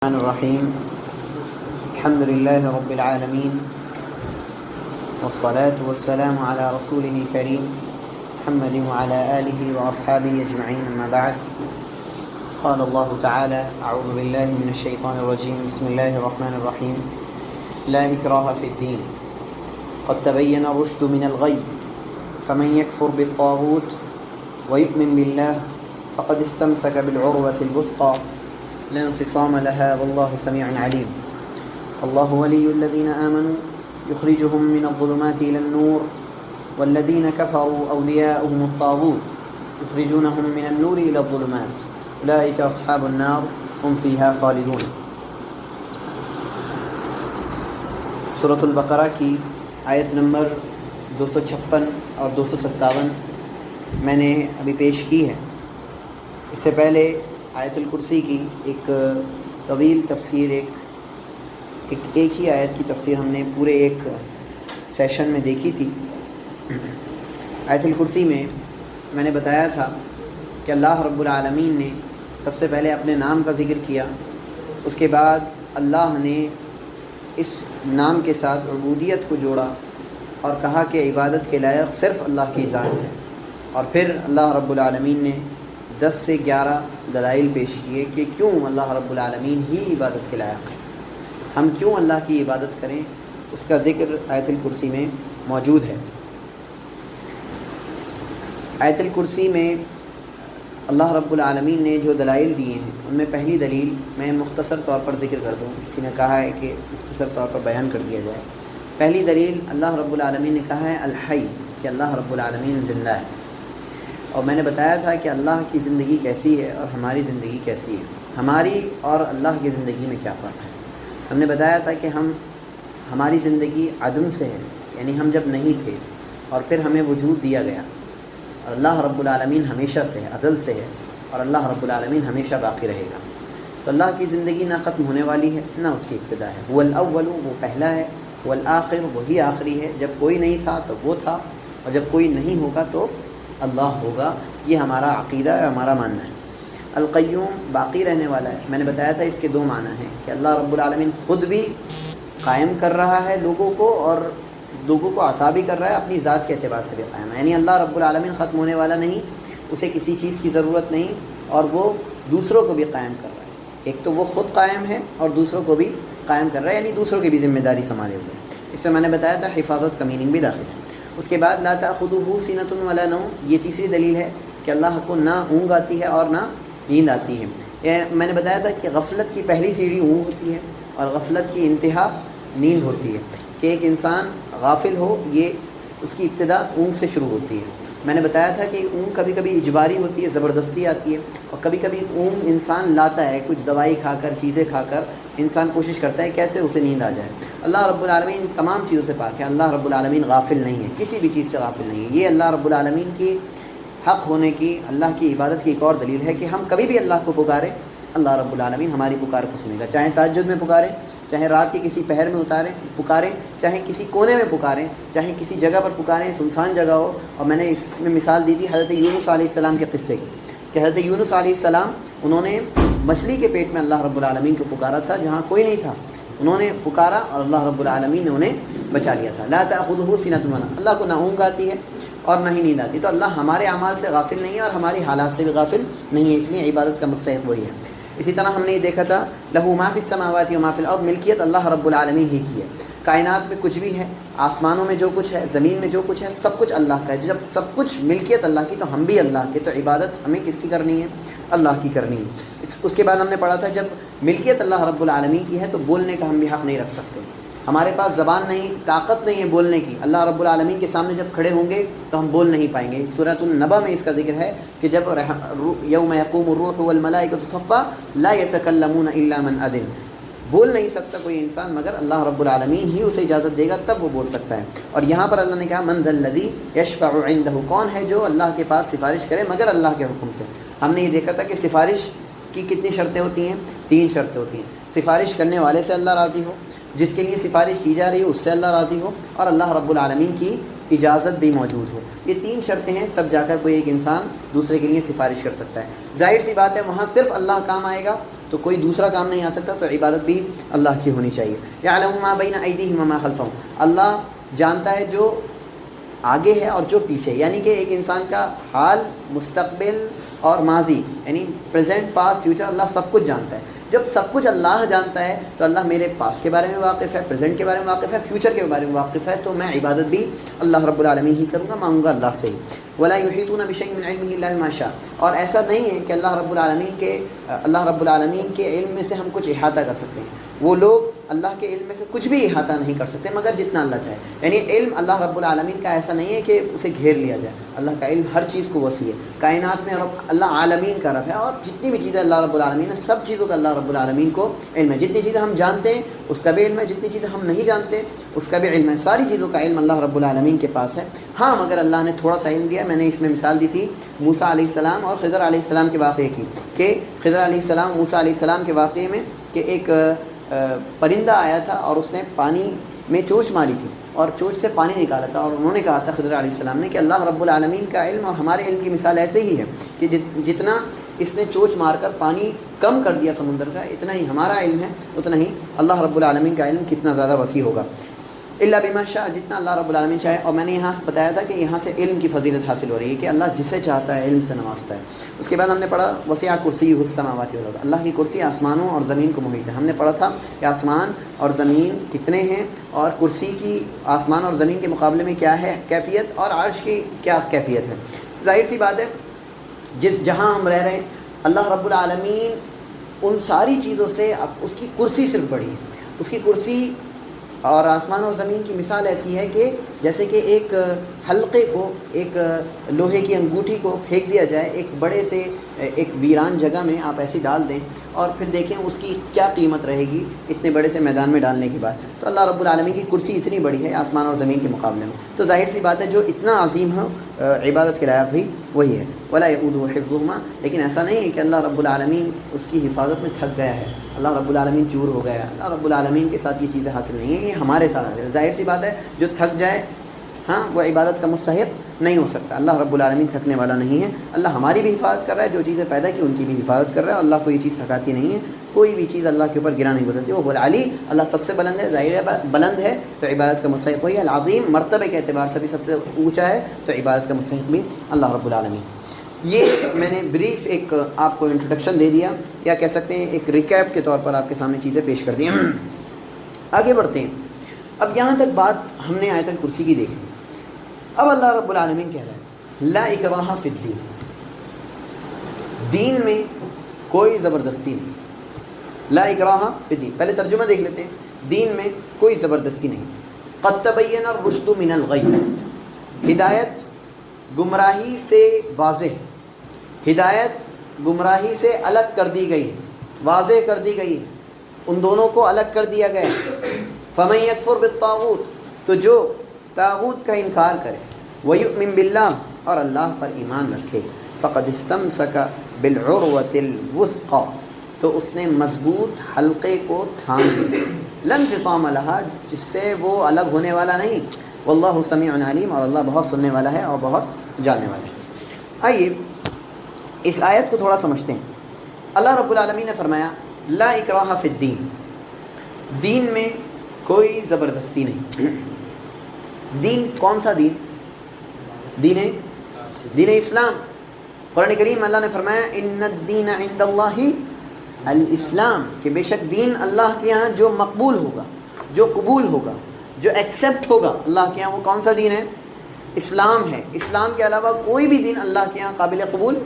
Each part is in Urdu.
الرحمن الرحيم الحمد لله رب العالمين والصلاة والسلام على رسوله الكريم محمد وعلى آله وأصحابه أجمعين أما بعد قال الله تعالى أعوذ بالله من الشيطان الرجيم بسم الله الرحمن الرحيم لا إكراه في الدين قد تبين الرشد من الغي فمن يكفر بالطاغوت ويؤمن بالله فقد استمسك بالعروة الوثقى لا انفصام لها والله سميع عليم الله ولي الذين آمنوا يخرجهم من الظلمات إلى النور والذين كفروا أولياؤهم الطاغوت يخرجونهم من النور إلى الظلمات أولئك أصحاب النار هم فيها خالدون۔ سورۃ البقرہ کی آیت نمبر 256 اور 257 میں نے ابھی پیش کی ہے۔ اس سے پہلے آیت الکرسی کی ایک طویل تفسیر ایک ہی آیت کی تفسیر ہم نے پورے ایک سیشن میں دیکھی تھی۔ آیت الکرسی میں نے بتایا تھا کہ اللہ رب العالمین نے سب سے پہلے اپنے نام کا ذکر کیا، اس کے بعد اللہ نے اس نام کے ساتھ عبودیت کو جوڑا اور کہا کہ عبادت کے لائق صرف اللہ کی ذات ہے، اور پھر اللہ رب العالمین نے 10 سے 11 دلائل پیش کیے کہ کیوں اللہ رب العالمین ہی عبادت کے لائق ہے، ہم کیوں اللہ کی عبادت کریں، اس کا ذکر آیت الکرسی میں موجود ہے۔ آیت الکرسی میں اللہ رب العالمین نے جو دلائل دیے ہیں ان میں پہلی دلیل میں مختصر طور پر ذکر کر دوں، کسی نے کہا ہے کہ مختصر طور پر بیان کر دیا جائے۔ پہلی دلیل اللہ رب العالمین نے کہا ہے الحی، کہ اللہ رب العالمین زندہ ہے، اور میں نے بتایا تھا کہ اللہ کی زندگی کیسی ہے اور ہماری زندگی کیسی ہے، ہماری اور اللہ کی زندگی میں کیا فرق ہے۔ ہم نے بتایا تھا کہ ہماری زندگی عدم سے ہے، یعنی ہم جب نہیں تھے اور پھر ہمیں وجود دیا گیا، اور اللہ رب العالمین ہمیشہ سے ہے، ازل سے ہے، اور اللہ رب العالمین ہمیشہ باقی رہے گا۔ تو اللہ کی زندگی نہ ختم ہونے والی ہے نہ اس کی ابتدا ہے۔ هو الاول، وہ پہلا ہے، والآخر، وہی آخری ہے، جب کوئی نہیں تھا تو وہ تھا، اور جب کوئی نہیں ہوگا تو اللہ ہوگا۔ یہ ہمارا عقیدہ ہے، ہمارا ماننا ہے۔ القیوم، باقی رہنے والا ہے۔ میں نے بتایا تھا اس کے دو معنی ہیں کہ اللہ رب العالمین خود بھی قائم کر رہا ہے لوگوں کو، اور لوگوں کو عطا بھی کر رہا ہے، اپنی ذات کے اعتبار سے بھی قائم ہے، یعنی اللہ رب العالمین ختم ہونے والا نہیں، اسے کسی چیز کی ضرورت نہیں، اور وہ دوسروں کو بھی قائم کر رہا ہے۔ ایک تو وہ خود قائم ہے اور دوسروں کو بھی قائم کر رہا ہے، یعنی دوسروں کی بھی ذمہ داری سنبھالے ہوئے۔ اس سے میں نے بتایا تھا حفاظت کا میننگ بھی داخل ہے۔ اس کے بعد لا تأخذہ سنۃ ولا نوم، یہ تیسری دلیل ہے کہ اللہ کو نہ اونگ آتی ہے اور نہ نیند آتی ہے۔ میں نے بتایا تھا کہ غفلت کی پہلی سیڑھی اونگ ہوتی ہے اور غفلت کی انتہا نیند ہوتی ہے، کہ ایک انسان غافل ہو، یہ اس کی ابتدا اونگ سے شروع ہوتی ہے۔ میں نے بتایا تھا کہ اونگ کبھی کبھی اجباری ہوتی ہے، زبردستی آتی ہے، اور کبھی کبھی اونگ انسان لاتا ہے، کچھ دوائی کھا کر، چیزیں کھا کر انسان کوشش کرتا ہے کیسے اسے نیند آ جائے۔ اللہ رب العالمین تمام چیزوں سے پاک ہے، اللہ رب العالمین غافل نہیں ہے، کسی بھی چیز سے غافل نہیں ہے۔ یہ اللہ رب العالمین کی حق ہونے کی، اللہ کی عبادت کی ایک اور دلیل ہے کہ ہم کبھی بھی اللہ کو پکاریں، اللہ رب العالمین ہماری پکار کو سنے گا، چاہے تہجد میں پکاریں، چاہے رات کے کسی پہر میں پکاریں، چاہے کسی کونے میں پکاریں، چاہے کسی جگہ پر پکاریں، سنسان جگہ ہو۔ اور میں نے اس میں مثال دی تھی حضرت یونس علیہ السلام کے قصے کی، کہ حضرت یونس علیہ السلام انہوں نے مچھلی کے پیٹ میں اللہ رب العالمین کو پکارا تھا جہاں کوئی نہیں تھا، انہوں نے پکارا اور اللہ رب العالمین نے انہیں بچا لیا تھا۔ لا تأخذہ سنۃ ولا نوم، اللہ کو نہ اونگ آتی ہے اور نہ ہی نیند آتی، تو اللہ ہمارے اعمال سے غافل نہیں ہے اور ہماری حالات سے بھی غافل نہیں ہے، اس لیے عبادت کا مستحق وہی ہے۔ اسی طرح ہم نے یہ دیکھا تھا لہو ما فی السماوات و ما فی الارض، ملکیت اللہ رب العالمین ہی کی ہے۔ کائنات میں کچھ بھی ہے، آسمانوں میں جو کچھ ہے، زمین میں جو کچھ ہے، سب کچھ اللہ کا ہے۔ جب سب کچھ ملکیت اللہ کی تو ہم بھی اللہ کے، تو عبادت ہمیں کس کی کرنی ہے؟ اللہ کی کرنی ہے۔ اس کے بعد ہم نے پڑھا تھا جب ملکیت اللہ رب العالمین کی ہے تو بولنے کا ہم بھی حق نہیں رکھ سکتے، ہمارے پاس زبان نہیں، طاقت نہیں ہے بولنے کی۔ اللہ رب العالمین کے سامنے جب کھڑے ہوں گے تو ہم بول نہیں پائیں گے۔ سورۃ النبأ میں اس کا ذکر ہے کہ جب یوم یقوم الروح والملائکۃ صفا لا یتکلمون الا من اذن، بول نہیں سکتا کوئی انسان مگر اللہ رب العالمین ہی اسے اجازت دے گا تب وہ بول سکتا ہے۔ اور یہاں پر اللہ نے کہا من ذا الذی یشفع عنده، کون ہے جو اللہ کے پاس سفارش کرے مگر اللہ کے حکم سے۔ ہم نے یہ دیکھا تھا کہ سفارش کی کتنی شرطیں ہوتی ہیں؟ 3 شرطیں ہوتی ہیں۔ سفارش کرنے والے سے اللہ راضی ہو، جس کے لیے سفارش کی جا رہی ہے اس سے اللہ راضی ہو، اور اللہ رب العالمین کی اجازت بھی موجود ہو۔ یہ 3 شرطیں ہیں، تب جا کر کوئی ایک انسان دوسرے کے لیے سفارش کر سکتا ہے۔ ظاہر سی بات ہے وہاں صرف اللہ کام آئے گا، تو کوئی دوسرا کام نہیں آ سکتا، تو عبادت بھی اللہ کی ہونی چاہیے۔ یعلم ما بین ایدیہم وما خلفہم، اللہ جانتا ہے جو آگے ہے اور جو پیچھے، یعنی کہ ایک انسان کا حال، مستقبل اور ماضی، یعنی پریزنٹ، پاسٹ، فیوچر، اللہ سب کچھ جانتا ہے۔ جب سب کچھ اللہ جانتا ہے تو اللہ میرے پاسٹ کے بارے میں واقف ہے، پریزنٹ کے بارے میں واقف ہے، فیوچر کے بارے میں واقف ہے، تو میں عبادت بھی اللہ رب العالمین ہی کروں گا، مانگوں گا اللہ سے ہی۔ ولا یحیطون بشیء من علمہ الا بما شاء، اور ایسا نہیں ہے کہ اللہ رب العالمین کے علم میں سے ہم کچھ احاطہ کر سکتے ہیں۔ وہ لوگ اللہ کے علم میں سے کچھ بھی احاطہ نہیں کر سکتے مگر جتنا اللہ چاہے، یعنی علم اللہ رب العالمین کا ایسا نہیں ہے کہ اسے گھیر لیا جائے، اللہ کا علم ہر چیز کو وسیع ہے۔ کائنات میں اللہ عالمین کا رب ہے، اور جتنی بھی چیزیں اللہ رب العالمین ہے، سب چیزوں کا اللہ رب العالمین کو علم ہے۔ جتنی چیزیں ہم جانتے ہیں اس کا بھی علم ہے، جتنی چیزیں ہم نہیں جانتے اس کا بھی علم ہے، ساری چیزوں کا علم اللہ رب العالمین کے پاس ہے۔ ہاں مگر اللہ نے تھوڑا سا علم دیا، میں نے اس میں مثال دی تھی موسیٰ علیہ السلام اور خضر علیہ السلام کے واقعے کی، کہ خضر علیہ السلام موسیٰ علیہ السلام کے واقعے میں کہ ایک پرندہ آیا تھا اور اس نے پانی میں چونچ ماری تھی اور چونچ سے پانی نکالا تھا، اور انہوں نے کہا تھا خضر علیہ السلام نے کہ اللہ رب العالمین کا علم اور ہمارے علم کی مثال ایسے ہی ہے کہ جتنا اس نے چونچ مار کر پانی کم کر دیا سمندر کا، اتنا ہی ہمارا علم ہے، اتنا ہی اللہ رب العالمین کا علم کتنا زیادہ وسیع ہوگا۔ الا بما شاء، جتنا اللہ رب العالمین چاہے۔ اور میں نے یہاں بتایا تھا کہ یہاں سے علم کی فضیلت حاصل ہو رہی ہے کہ اللہ جسے چاہتا ہے علم سے نوازتا ہے۔ اس کے بعد ہم نے پڑھا وسع کرسیہ السماوات والارض، اللہ کی کرسی آسمانوں اور زمین کو محیط ہے۔ ہم نے پڑھا تھا کہ آسمان اور زمین کتنے ہیں، اور کرسی کی آسمان اور زمین کے مقابلے میں کیا ہے کیفیت، اور عرش کی کیا کیفیت ہے۔ ظاہر سی بات ہے جہاں ہم رہ رہے ہیں اللہ رب العالمین ان ساری چیزوں سے اس کی کرسی صرف بڑی ہے۔ اس کی کرسی اور آسمان اور زمین کی مثال ایسی ہے کہ جیسے کہ ایک حلقے کو، ایک لوہے کی انگوٹھی کو پھینک دیا جائے ایک بڑے سے ایک ویران جگہ میں، آپ ایسی ڈال دیں اور پھر دیکھیں اس کی کیا قیمت رہے گی اتنے بڑے سے میدان میں ڈالنے کے بعد۔ تو اللہ رب العالمین کی کرسی اتنی بڑی ہے آسمان اور زمین کے مقابلے میں، تو ظاہر سی بات ہے جو اتنا عظیم ہے عبادت کے لائق بھی وہی ہے۔ ولا یؤودہ حفظہما، لیکن ایسا نہیں ہے کہ اللہ رب العالمین اس کی حفاظت میں تھک گیا ہے، اللہ رب العالمین چور ہو گیا، اللہ رب العالمین کے ساتھ یہ چیزیں حاصل نہیں ہیں، یہ ہمارے ساتھ حاصل ہے۔ ظاہر سی بات ہے جو تھک جائے ہاں وہ عبادت کا مستحق نہیں ہو سکتا۔ اللہ رب العالمین تھکنے والا نہیں ہے، اللہ ہماری بھی حفاظت کر رہا ہے، جو چیزیں پیدا کی ان کی بھی حفاظت کر رہا ہے، اور اللہ کو یہ چیز تھکاتی نہیں ہے، کوئی بھی چیز اللہ کے اوپر گرا نہیں گزرتی۔ وہ العلی، اللہ سب سے بلند ہے، ظاہر ہے بلند ہے تو عبادت کا مستحق وہی ہے۔ العظیم، مرتبے کے اعتبار سے بھی سب سے اونچا ہے، تو عبادت کا مستحق بھی اللہ رب العالمین۔ یہ میں نے بریف ایک آپ کو انٹروڈکشن دے دیا، یا کہہ سکتے ہیں ایک ریکیپ کے طور پر آپ کے سامنے چیزیں پیش کر دی۔ آگے بڑھتے ہیں۔ اب یہاں تک بات ہم نے آیت الکرسی کی دیکھی۔ اب اللہ رب العالمین کہہ رہا ہے لا اکراہ فی الدین، دین میں کوئی زبردستی نہیں۔ لا اکراہ فی الدین، پہلے ترجمہ دیکھ لیتے ہیں۔ دین میں کوئی زبردستی نہیں۔ قد تبین الرشد من الغی، ہدایت گمراہی سے واضح، ہدایت گمراہی سے الگ کر دی گئی ہے، واضح کر دی گئی ہے، ان دونوں کو الگ کر دیا گیا ہے۔ فمن یکفر بالطاغوت، تو جو طاغوت کا انکار کرے، ویؤمن باللہ، اور اللہ پر ایمان رکھے، فقد استمسک بالعروۃ الوثقی، تو اس نے مضبوط حلقے کو تھام لیا، لا انفصام لہا، جس سے وہ الگ ہونے والا نہیں۔ واللہ سمیع علیم، اور اللہ بہت سننے والا ہے اور بہت جاننے والا ہے۔ آئیے اس آیت کو تھوڑا سمجھتے ہیں۔ اللہ رب العالمین نے فرمایا لا اکراہ فی الدین، دین میں کوئی زبردستی نہیں۔ دین کون سا دین؟ دین اسلام۔ قرآن کریم اللہ نے فرمایا ان الدین عند اللہ الاسلام، کہ بے شک دین اللہ کے یہاں جو مقبول ہوگا، جو قبول ہوگا، جو ایکسیپٹ ہوگا اللہ کے یہاں، وہ کون سا دین ہے؟ اسلام ہے۔ اسلام کے علاوہ کوئی بھی دین اللہ کے یہاں قابل قبول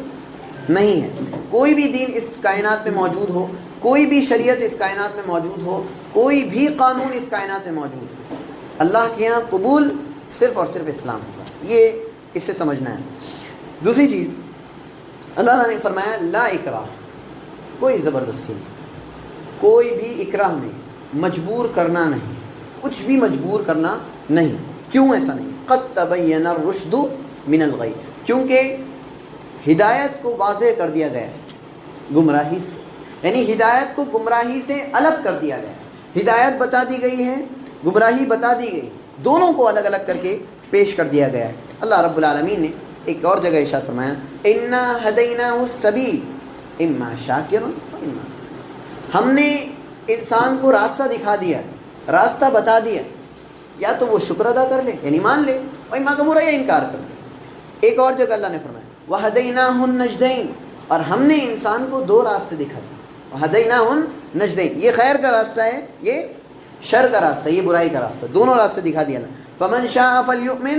نہیں ہے۔ کوئی بھی دین اس کائنات میں موجود ہو، کوئی بھی شریعت اس کائنات میں موجود ہو، کوئی بھی قانون اس کائنات میں موجود ہو، اللہ کے یہاں قبول صرف اور صرف اسلام ہوگا۔ یہ اس سے سمجھنا ہے۔ دوسری چیز اللہ نے فرمایا لا اکراہ، کوئی زبردستی نہیں، کوئی بھی اکراہ نہیں، مجبور کرنا نہیں، کچھ بھی مجبور کرنا نہیں۔ کیوں ایسا نہیں؟ قد تبین الرشد من الغی، کیونکہ ہدایت کو واضح کر دیا گیا گمراہی سے، یعنی ہدایت کو گمراہی سے الگ کر دیا گیا۔ ہدایت بتا دی گئی ہے، گمراہی بتا دی گئی، دونوں کو الگ الگ کر کے پیش کر دیا گیا ہے۔ اللہ رب العالمین نے ایک اور جگہ ارشاد فرمایا انا ہدیناہ السبیل اما شاکر و اما کفور، ہم نے انسان کو راستہ دکھا دیا، راستہ بتا دیا، یا تو وہ شکر ادا کر لے یعنی مان لے، اور ماں کا برا یا انکار کر دے۔ ایک اور جگہ اللہ نے فرمایا وَهَدَيْنَاهُ النَّجْدَيْنِ، اور ہم نے انسان کو دو راستے دکھا دیے۔ وَهَدَيْنَاهُ النَّجْدَيْنِ، یہ خیر کا راستہ ہے، یہ شر کا راستہ، یہ برائی کا راستہ، دونوں راستے دکھا دیا اللہ۔ فَمَنْ شَاءَ فَلْيُؤْمِنْ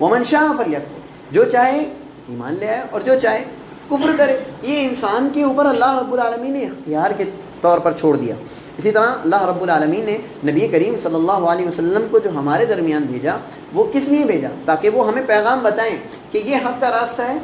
وَمَنْ شَاءَ فَلْيَكْفُرْ، جو چاہے ایمان لے آئے اور جو چاہے کفر کرے۔ یہ انسان کے اوپر اللہ رب العالمین نے اختیار کے طور پر چھوڑ دیا۔ اسی طرح اللہ رب العالمین نے نبی کریم صلی اللہ علیہ وسلم کو جو ہمارے درمیان بھیجا، وہ کس لیے بھیجا؟ تاکہ وہ ہمیں پیغام بتائیں کہ یہ حق کا راستہ ہے،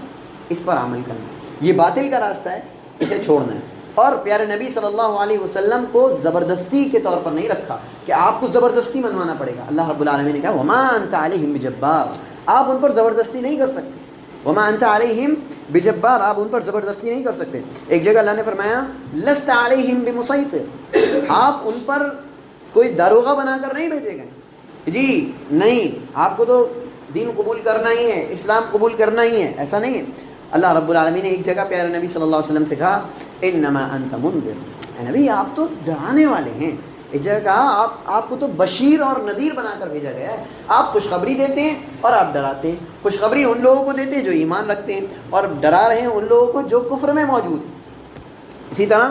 اس پر عمل کرنا ہے، یہ باطل کا راستہ ہے، اسے چھوڑنا ہے۔ اور پیارے نبی صلی اللہ علیہ وسلم کو زبردستی کے طور پر نہیں رکھا کہ آپ کو زبردستی منوانا پڑے گا۔ اللہ رب العالمین نے کہا وَمَا أَنْتَ عَلَيْهِمْ بِجَبَّارٍ، آپ ان پر زبردستی نہیں کر سکتے۔ وَمَا أَنْتَ عَلَيْهِمْ بِجَبَّارٍ، آپ ان پر زبردستی نہیں کر سکتے۔ ایک جگہ اللہ نے فرمایا لَسْتَ عَلَيْهِمْ بِمُسَيْطِرٍ، آپ ان پر کوئی داروغہ بنا کر نہیں بھیجے گئے، جی نہیں آپ کو تو دین قبول کرنا ہی ہے، اسلام قبول کرنا ہی ہے، ایسا نہیں ہے۔ اللہ رب العالمین نے ایک جگہ پیارے نبی صلی اللہ علیہ وسلم سے کہا انما انت منذر، اے نبی آپ تو ڈرانے والے ہیں۔ ایک جگہ کہا آپ کو تو بشیر اور نذیر بنا کر بھیجا گیا ہے، آپ خوشخبری دیتے ہیں اور آپ ڈراتے ہیں۔ خوشخبری ان لوگوں کو دیتے ہیں جو ایمان رکھتے ہیں، اور ڈرا رہے ہیں ان لوگوں کو جو کفر میں موجود ہیں۔ اسی طرح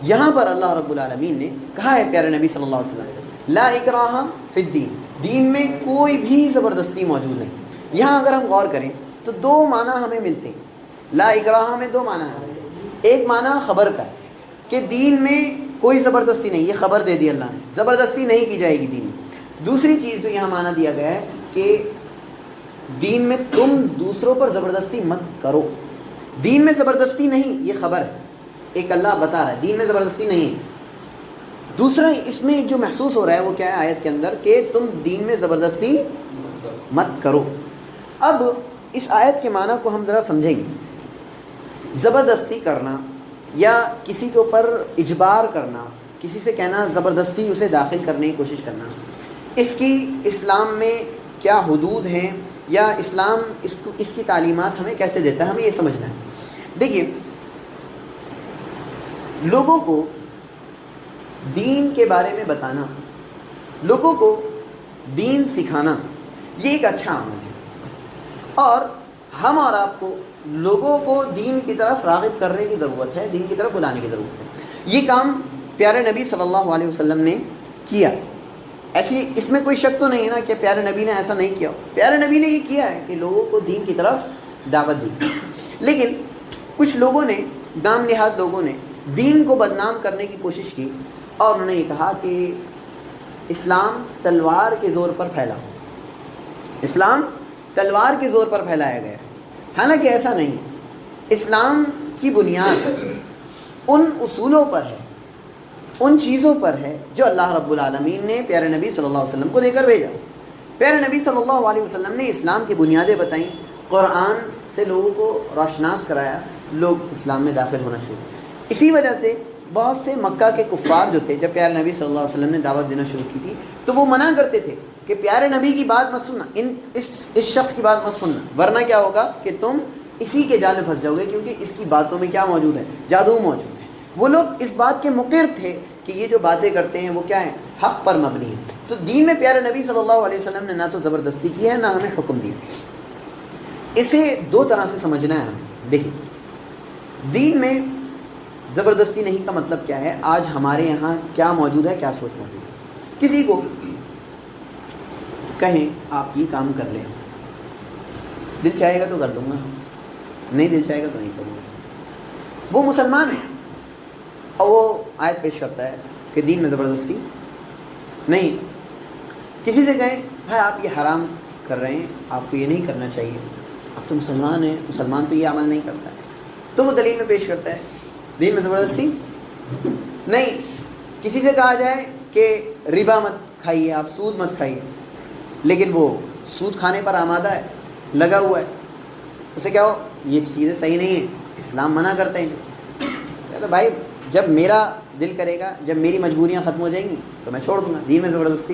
یہاں پر اللہ رب العالمین نے کہا ہے پیارے نبی صلی اللہ علیہ وسلم سے لا اکراہ فی الدین، دین میں کوئی بھی زبردستی موجود نہیں۔ یہاں اگر ہم غور کریں تو دو معنی ہمیں ملتے ہیں، لا اکراہ میں دو معنی ہیں۔ ایک معنی خبر کا ہے کہ دین میں کوئی زبردستی نہیں، یہ خبر دے دی اللہ نے، زبردستی نہیں کی جائے گی دین میں۔ دوسری چیز جو یہاں معنی دیا گیا ہے کہ دین میں تم دوسروں پر زبردستی مت کرو، دین میں زبردستی نہیں، یہ خبر ہے، ایک اللہ بتا رہا ہے دین میں زبردستی نہیں ہے۔ دوسرا اس میں جو محسوس ہو رہا ہے وہ کیا ہے آیت کے اندر کہ تم دین میں زبردستی مت کرو۔ اب اس آیت کے معنی کو ہم ذرا سمجھیں گے۔ زبردستی کرنا یا کسی کے اوپر اجبار کرنا، کسی سے کہنا زبردستی اسے داخل کرنے کی کوشش کرنا، اس کی اسلام میں کیا حدود ہیں یا اسلام اس کی تعلیمات ہمیں کیسے دیتا ہے، ہمیں یہ سمجھنا ہے۔ دیکھیے لوگوں کو دین کے بارے میں بتانا، لوگوں کو دین سکھانا، یہ ایک اچھا عمل ہے، اور ہم اور آپ کو لوگوں کو دین کی طرف راغب کرنے کی ضرورت ہے، دین کی طرف بلانے کی ضرورت ہے۔ یہ کام پیارے نبی صلی اللہ علیہ وسلم نے کیا، ایسی اس میں کوئی شک تو نہیں ہے نا کہ پیارے نبی نے ایسا نہیں کیا۔ پیارے نبی نے یہ کیا ہے کہ لوگوں کو دین کی طرف دعوت دی، لیکن کچھ لوگوں نے، نام نہاد لوگوں نے دین کو بدنام کرنے کی کوشش کی، اور انہوں نے یہ کہا کہ اسلام تلوار کے زور پر پھیلا، اسلام تلوار کے زور پر پھیلایا گیا، حالانکہ ایسا نہیں۔ اسلام کی بنیاد ان اصولوں پر ہے، ان چیزوں پر ہے جو اللہ رب العالمین نے پیارے نبی صلی اللہ علیہ وسلم کو دے کر بھیجا۔ پیارے نبی صلی اللہ علیہ وسلم نے اسلام کی بنیادیں بتائیں، قرآن سے لوگوں کو روشناس کرایا، لوگ اسلام میں داخل ہونا شروع۔ اسی وجہ سے بہت سے مکہ کے کفار جو تھے، جب پیارے نبی صلی اللہ علیہ وسلم نے دعوت دینا شروع کی تھی تو وہ منع کرتے تھے کہ پیارے نبی کی بات مت سننا، اس شخص کی بات مت سننا، ورنہ کیا ہوگا کہ تم اسی کے جال میں پھنس جاؤ گے، کیونکہ اس کی باتوں میں کیا موجود ہے، جادو موجود ہے۔ وہ لوگ اس بات کے مقر تھے کہ یہ جو باتیں کرتے ہیں وہ کیا ہیں، حق پر مبنی ہیں۔ تو دین میں پیارے نبی صلی اللہ علیہ وسلم نے نہ تو زبردستی کی ہے، نہ ہمیں حکم دیا۔ اسے دو طرح سے سمجھنا ہے ہمیں۔ دیکھیں دین میں زبردستی نہیں کا مطلب کیا ہے، آج ہمارے یہاں کیا موجود ہے، کیا سوچ موجود ہے۔ کسی کو کہیں آپ یہ کام کر لیں، دل چاہے گا تو کر لوں گا، نہیں دل چاہے گا تو نہیں کروں گا۔ وہ مسلمان ہے اور وہ آیت پیش کرتا ہے کہ دین میں زبردستی نہیں۔ کسی سے کہیں بھائی آپ یہ حرام کر رہے ہیں، آپ کو یہ نہیں کرنا چاہیے، آپ تو مسلمان ہیں، مسلمان تو یہ عمل نہیں کرتا ہے، تو وہ دلیل میں پیش کرتا ہے دین میں زبردستی نہیں۔ کسی سے کہا جائے کہ ربا مت کھائیے، آپ سود مت کھائیے، لیکن وہ سود کھانے پر آمادہ ہے، لگا ہوا ہے، اسے کیا ہو یہ چیزیں صحیح نہیں ہیں، اسلام منع کرتے ہیں۔ کہتا بھائی جب میرا دل کرے گا، جب میری مجبوریاں ختم ہو جائیں گی تو میں چھوڑ دوں گا، دین میں زبردستی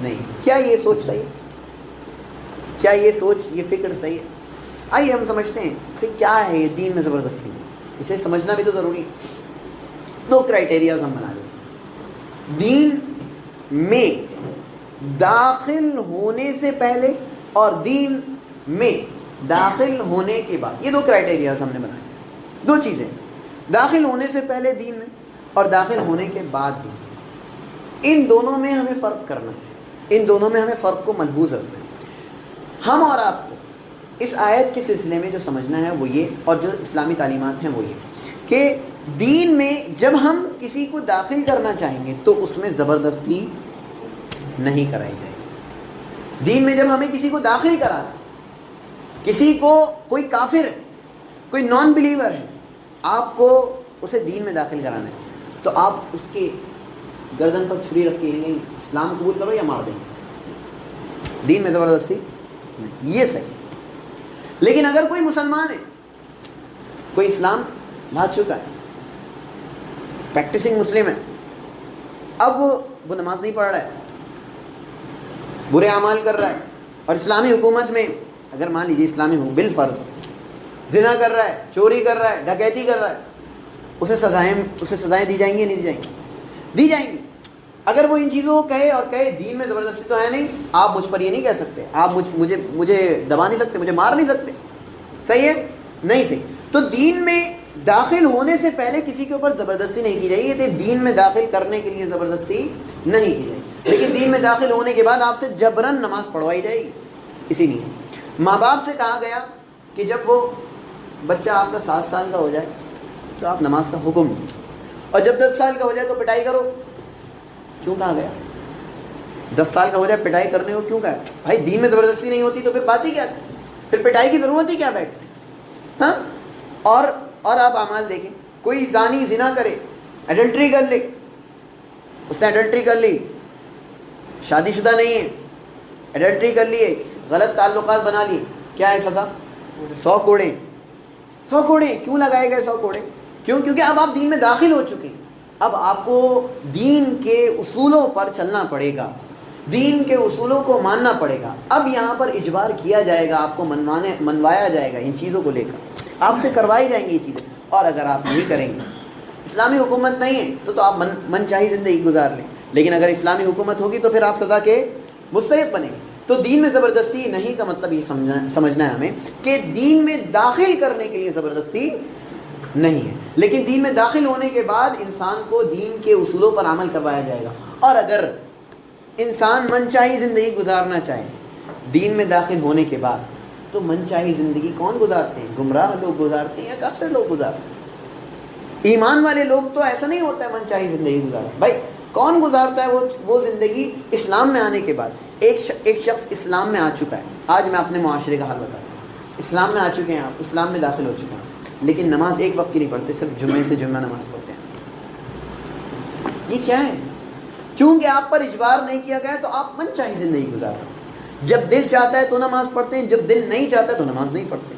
نہیں۔ کیا یہ سوچ صحیح ہے؟ کیا یہ سوچ، یہ فکر صحیح ہے؟ آئیے ہم سمجھتے ہیں کہ کیا ہے یہ دین میں زبردستی، اسے سمجھنا بھی تو ضروری ہے۔ دو کرائٹیریاز ہم بنا لیں، دین میں داخل ہونے سے پہلے اور دین میں داخل ہونے کے بعد، یہ دو کرائٹیریاز ہم نے بنائے، دو چیزیں، داخل ہونے سے پہلے دین میں اور داخل ہونے کے بعد دین میں، ان دونوں میں ہمیں فرق کرنا ہے، ان دونوں میں ہمیں فرق کو ملحوظ رکھنا ہے۔ ہم اور آپ کو اس آیت کے سلسلے میں جو سمجھنا ہے وہ یہ، اور جو اسلامی تعلیمات ہیں وہ یہ کہ دین میں جب ہم کسی کو داخل کرنا چاہیں گے تو اس میں زبردستی نہیں کرائی جائے گی۔ دین میں جب ہمیں کسی کو داخل کرانا، کسی کو، کوئی کافر ہے، کوئی نان بلیور ہے، آپ کو اسے دین میں داخل کرانا ہے تو آپ اس کے گردن پر چھری رکھ کے نہیں، اسلام قبول کرو یا مار دیں گے، دین میں زبردستی نہیں، یہ صحیح۔ لیکن اگر کوئی مسلمان ہے، کوئی اسلام لا چکا ہے، پریکٹسنگ مسلم ہے، اب وہ نماز نہیں پڑھ رہا ہے، برے اعمال کر رہا ہے، اور اسلامی حکومت میں اگر مان لیجیے اسلامی حکومت بالفرض زنا کر رہا ہے، چوری کر رہا ہے، ڈکیتی کر رہا ہے، اسے سزائیں دی جائیں گی یا نہیں دی جائیں گی؟ دی جائیں گی۔ اگر وہ ان چیزوں کو کہے اور کہے دین میں زبردستی تو ہے نہیں، آپ مجھ پر یہ نہیں کہہ سکتے، آپ مجھے دبا نہیں سکتے، مجھے مار نہیں سکتے، صحیح ہے؟ نہیں صحیح۔ تو دین میں داخل ہونے سے پہلے کسی کے اوپر زبردستی نہیں کی جائے گی، کہ دین میں داخل کرنے کے لیے زبردستی نہیں کی جائے گی، لیکن دین میں داخل ہونے کے بعد آپ سے جبراً نماز پڑھوائی جائے گی۔ اسی لیے ماں باپ سے کہا گیا کہ جب وہ بچہ آپ کا 7 سال کا ہو جائے تو آپ نماز کا حکم دیں، اور جب 10 سال کا ہو جائے تو پٹائی کرو۔ کیوں کہا گیا؟ 10 سال کا ہو جائے پٹائی کرنے کو کیوں کہا؟ بھائی دین میں زبردستی نہیں ہوتی تو پھر بات ہی کیا تھی؟ پھر پٹائی کی ضرورت ہی کیا بیٹھ؟ ہاں؟ اور آپ اعمال دیکھیں، کوئی زانی زنا کرے، ایڈلٹری کر لے، اس نے ایڈلٹری کر لی، شادی شدہ نہیں ہے، ایڈلٹری کر لیے، غلط تعلقات بنا لیے، کیا ہے سزا؟ 100 کوڑے۔ 100 کوڑے کیوں لگائے گئے 100 کوڑے؟ کیوں؟ کیونکہ اب آپ دین میں داخل ہو چکے ہیں، اب آپ کو دین کے اصولوں پر چلنا پڑے گا، دین کے اصولوں کو ماننا پڑے گا۔ اب یہاں پر اجبار کیا جائے گا، آپ کو منوایا جائے گا ان چیزوں کو لے کر، آپ سے کروائی جائیں گی یہ چیزیں، اور اگر آپ نہیں کریں گے، اسلامی حکومت نہیں ہے تو آپ من چاہی زندگی گزار لیں، لیکن اگر اسلامی حکومت ہوگی تو پھر آپ سزا کے مستحق بنیں گے۔ تو دین میں زبردستی نہیں کا مطلب یہ سمجھنا ہے ہمیں کہ دین میں داخل کرنے کے لیے زبردستی نہیں ہے، لیکن دین میں داخل ہونے کے بعد انسان کو دین کے اصولوں پر عمل کروایا جائے گا۔ اور اگر انسان من چاہی زندگی گزارنا چاہے دین میں داخل ہونے کے بعد، تو من چاہی زندگی کون گزارتے ہیں؟ گمراہ لوگ گزارتے ہیں یا کافر لوگ گزارتے ہیں؟ ایمان والے لوگ تو ایسا نہیں ہوتا ہے من چاہی زندگی گزارتے۔ بھائی کون گزارتا ہے وہ زندگی اسلام میں آنے کے بعد؟ ایک شخص اسلام میں آ چکا ہے، آج میں اپنے معاشرے کا حال بتاتا ہوں، اسلام میں آ چکے ہیں آپ، اسلام میں داخل ہو چکے ہیں، لیکن نماز ایک وقت کی نہیں پڑھتے، صرف جمعے سے جمعہ نماز پڑھتے ہیں۔ یہ کیا ہے؟ چونکہ آپ پر اجبار نہیں کیا گیا تو آپ من چاہی زندگی گزار رہے ہیں، جب دل چاہتا ہے تو نماز پڑھتے ہیں، جب دل نہیں چاہتا ہے تو نماز نہیں پڑھتے۔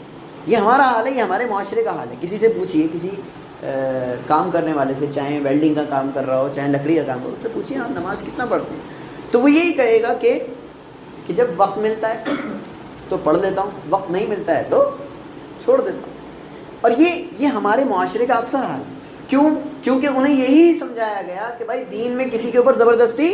یہ ہمارا حال ہے، یہ ہمارے معاشرے کا حال ہے۔ کسی سے پوچھیے، کسی کام کرنے والے سے، چاہے ویلڈنگ کا کام کر رہا ہو، چاہے لکڑی کا کام ہو، اس سے پوچھیے آپ نماز کتنا پڑھتے ہیں، تو وہ یہی کہے گا کہ جب وقت ملتا ہے تو پڑھ لیتا ہوں، وقت نہیں ملتا ہے تو چھوڑ دیتا ہوں۔ اور یہ ہمارے معاشرے کا اکثر حال ہے۔ کیوں؟ کیونکہ انہیں یہی سمجھایا گیا کہ بھائی دین میں کسی کے اوپر زبردستی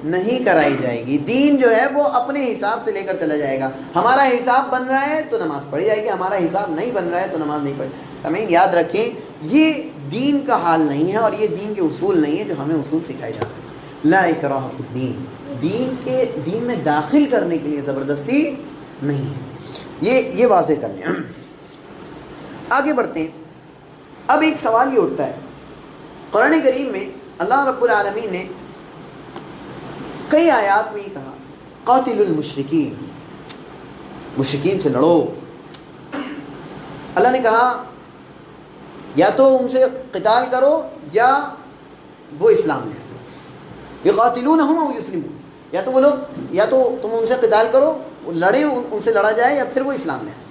نہیں کرائی جائے گی، دین جو ہے وہ اپنے حساب سے لے کر چلا جائے گا، ہمارا حساب بن رہا ہے تو نماز پڑھی جائے گی، ہمارا حساب نہیں بن رہا ہے تو نماز نہیں پڑھی۔ ہمیں یاد رکھیں یہ دین کا حال نہیں ہے، اور یہ دین کے اصول نہیں ہے جو ہمیں اصول سکھائے جاتے ہیں۔ لا اکراہ فی الدین، دین میں داخل کرنے کے لیے زبردستی نہیں ہے، یہ واضح کر لیں۔ آگے بڑھتے ہیں۔ اب ایک سوال یہ اٹھتا ہے، قرآن کریم میں اللہ رب العالمین نے کئی آیات میں یہ کہا قاتل المشرکین، مشرکین سے لڑو۔ اللہ نے کہا یا تو ان سے قتال کرو یا وہ اسلام میں آئیں، یقاتلونہم او یسلمون، یا تو وہ لوگ، یا تو تم ان سے قتال کرو، لڑیں، ان سے لڑا جائے، یا پھر وہ اسلام میں آئیں۔